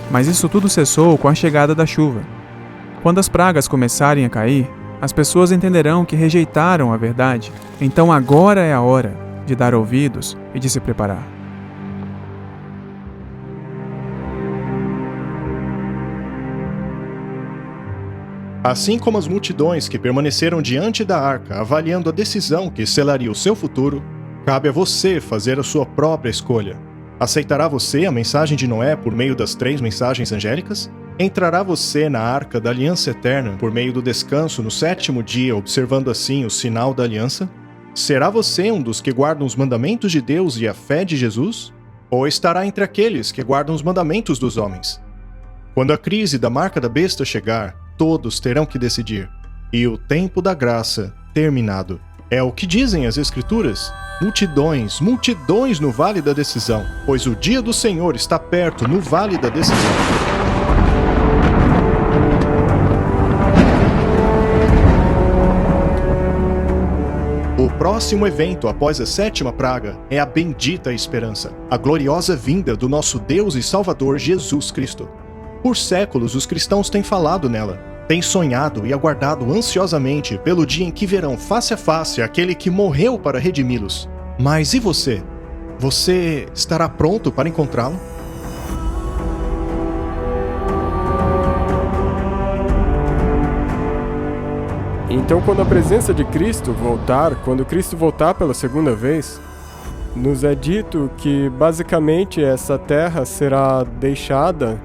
mas isso tudo cessou com a chegada da chuva. Quando as pragas começarem a cair, as pessoas entenderão que rejeitaram a verdade. Então agora é a hora de dar ouvidos e de se preparar. Assim como as multidões que permaneceram diante da arca, avaliando a decisão que selaria o seu futuro, cabe a você fazer a sua própria escolha. Aceitará você a mensagem de Noé por meio das 3 mensagens angélicas? Entrará você na arca da aliança eterna por meio do descanso no 7º dia, observando assim o sinal da aliança? Será você um dos que guardam os mandamentos de Deus e a fé de Jesus? Ou estará entre aqueles que guardam os mandamentos dos homens? Quando a crise da marca da besta chegar, todos terão que decidir. E o tempo da graça terminado. É o que dizem as Escrituras. Multidões, multidões no vale da decisão, pois o dia do Senhor está perto no vale da decisão. O próximo evento após a 7ª praga é a bendita esperança, a gloriosa vinda do nosso Deus e Salvador Jesus Cristo. Por séculos os cristãos têm falado nela, têm sonhado e aguardado ansiosamente pelo dia em que verão face a face aquele que morreu para redimi-los. Mas e você? Você estará pronto para encontrá-lo? Então, quando a presença de Cristo voltar, quando Cristo voltar pela segunda vez, nos é dito que basicamente essa terra será deixada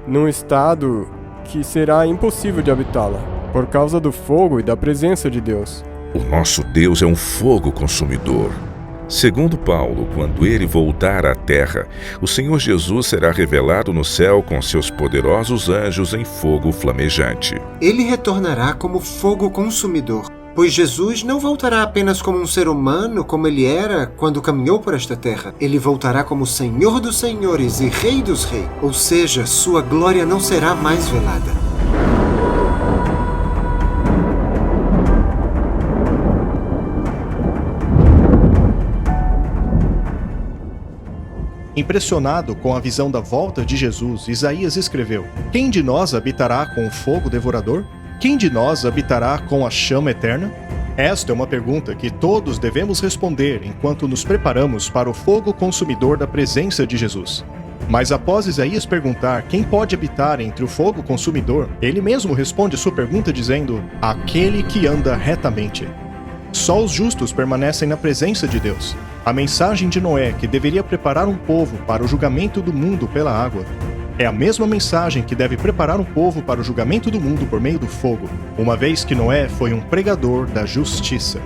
num estado que será impossível de habitá-la, por causa do fogo e da presença de Deus. O nosso Deus é um fogo consumidor. Segundo Paulo, quando ele voltar à terra, o Senhor Jesus será revelado no céu com seus poderosos anjos em fogo flamejante. Ele retornará como fogo consumidor, pois Jesus não voltará apenas como um ser humano como ele era quando caminhou por esta terra. Ele voltará como Senhor dos Senhores e Rei dos Reis, ou seja, sua glória não será mais velada. Impressionado com a visão da volta de Jesus, Isaías escreveu: Quem de nós habitará com o fogo devorador? Quem de nós habitará com a chama eterna? Esta é uma pergunta que todos devemos responder enquanto nos preparamos para o fogo consumidor da presença de Jesus. Mas após Isaías perguntar quem pode habitar entre o fogo consumidor, ele mesmo responde sua pergunta dizendo: aquele que anda retamente. Só os justos permanecem na presença de Deus. A mensagem de Noé, que deveria preparar um povo para o julgamento do mundo pela água, é a mesma mensagem que deve preparar um povo para o julgamento do mundo por meio do fogo, uma vez que Noé foi um pregador da justiça.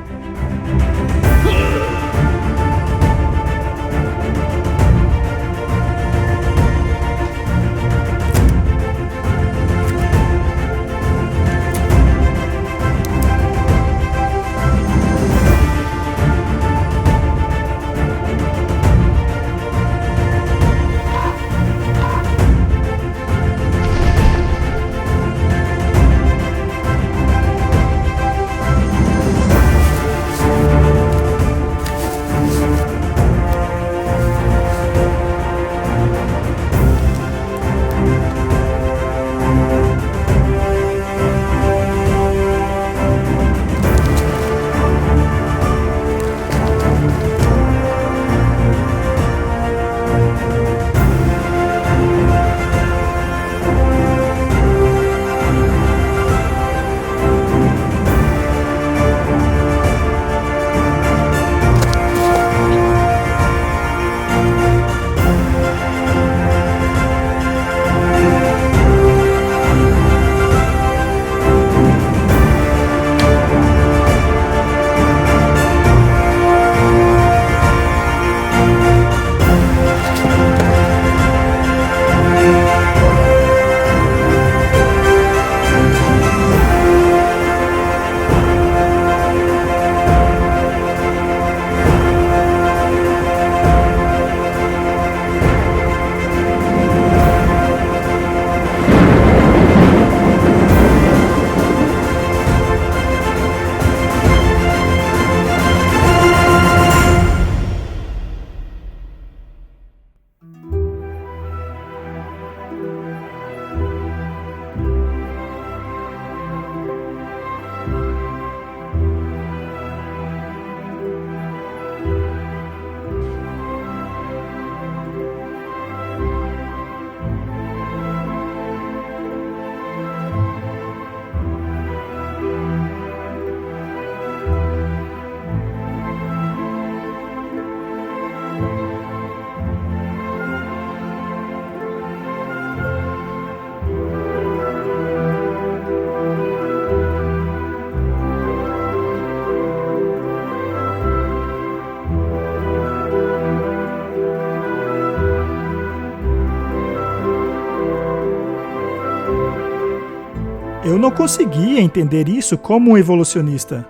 Eu não conseguia entender isso como um evolucionista.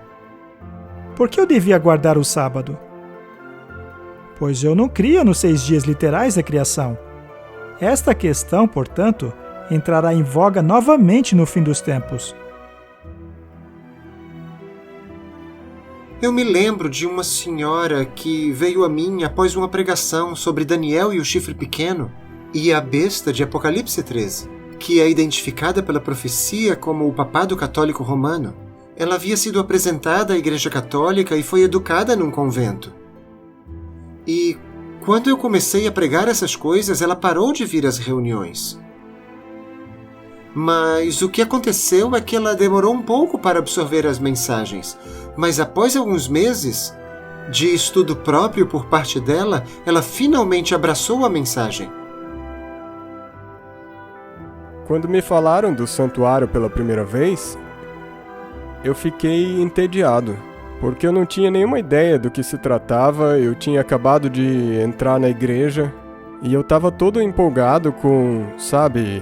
Por que eu devia guardar o sábado? Pois eu não cria nos 6 dias literais da criação. Esta questão, portanto, entrará em voga novamente no fim dos tempos. Eu me lembro de uma senhora que veio a mim após uma pregação sobre Daniel e o chifre pequeno e a besta de Apocalipse 13, que é identificada pela profecia como o papado católico romano. Ela havia sido apresentada à Igreja Católica e foi educada num convento. E quando eu comecei a pregar essas coisas, ela parou de vir às reuniões. Mas o que aconteceu é que ela demorou um pouco para absorver as mensagens. Mas após alguns meses de estudo próprio por parte dela, ela finalmente abraçou a mensagem. Quando me falaram do santuário pela primeira vez, eu fiquei entediado, porque eu não tinha nenhuma ideia do que se tratava. Eu tinha acabado de entrar na igreja e eu estava todo empolgado com, sabe,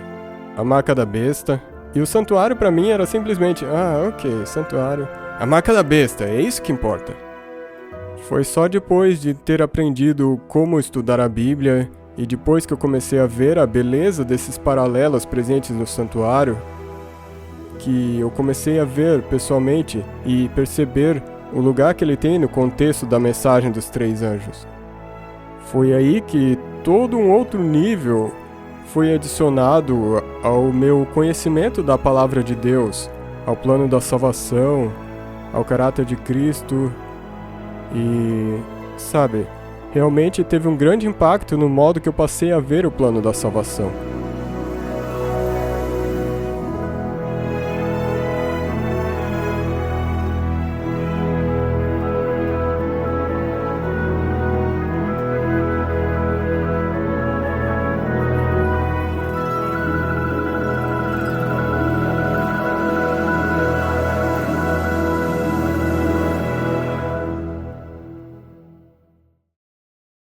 a marca da besta. E o santuário para mim era simplesmente, ok, santuário. A marca da besta, é isso que importa. Foi só depois de ter aprendido como estudar a Bíblia e depois que eu comecei a ver a beleza desses paralelos presentes no santuário, que eu comecei a ver pessoalmente e perceber o lugar que ele tem no contexto da mensagem dos 3 anjos. Foi aí que todo um outro nível foi adicionado ao meu conhecimento da palavra de Deus, ao plano da salvação, ao caráter de Cristo e, sabe, realmente teve um grande impacto no modo que eu passei a ver o plano da salvação.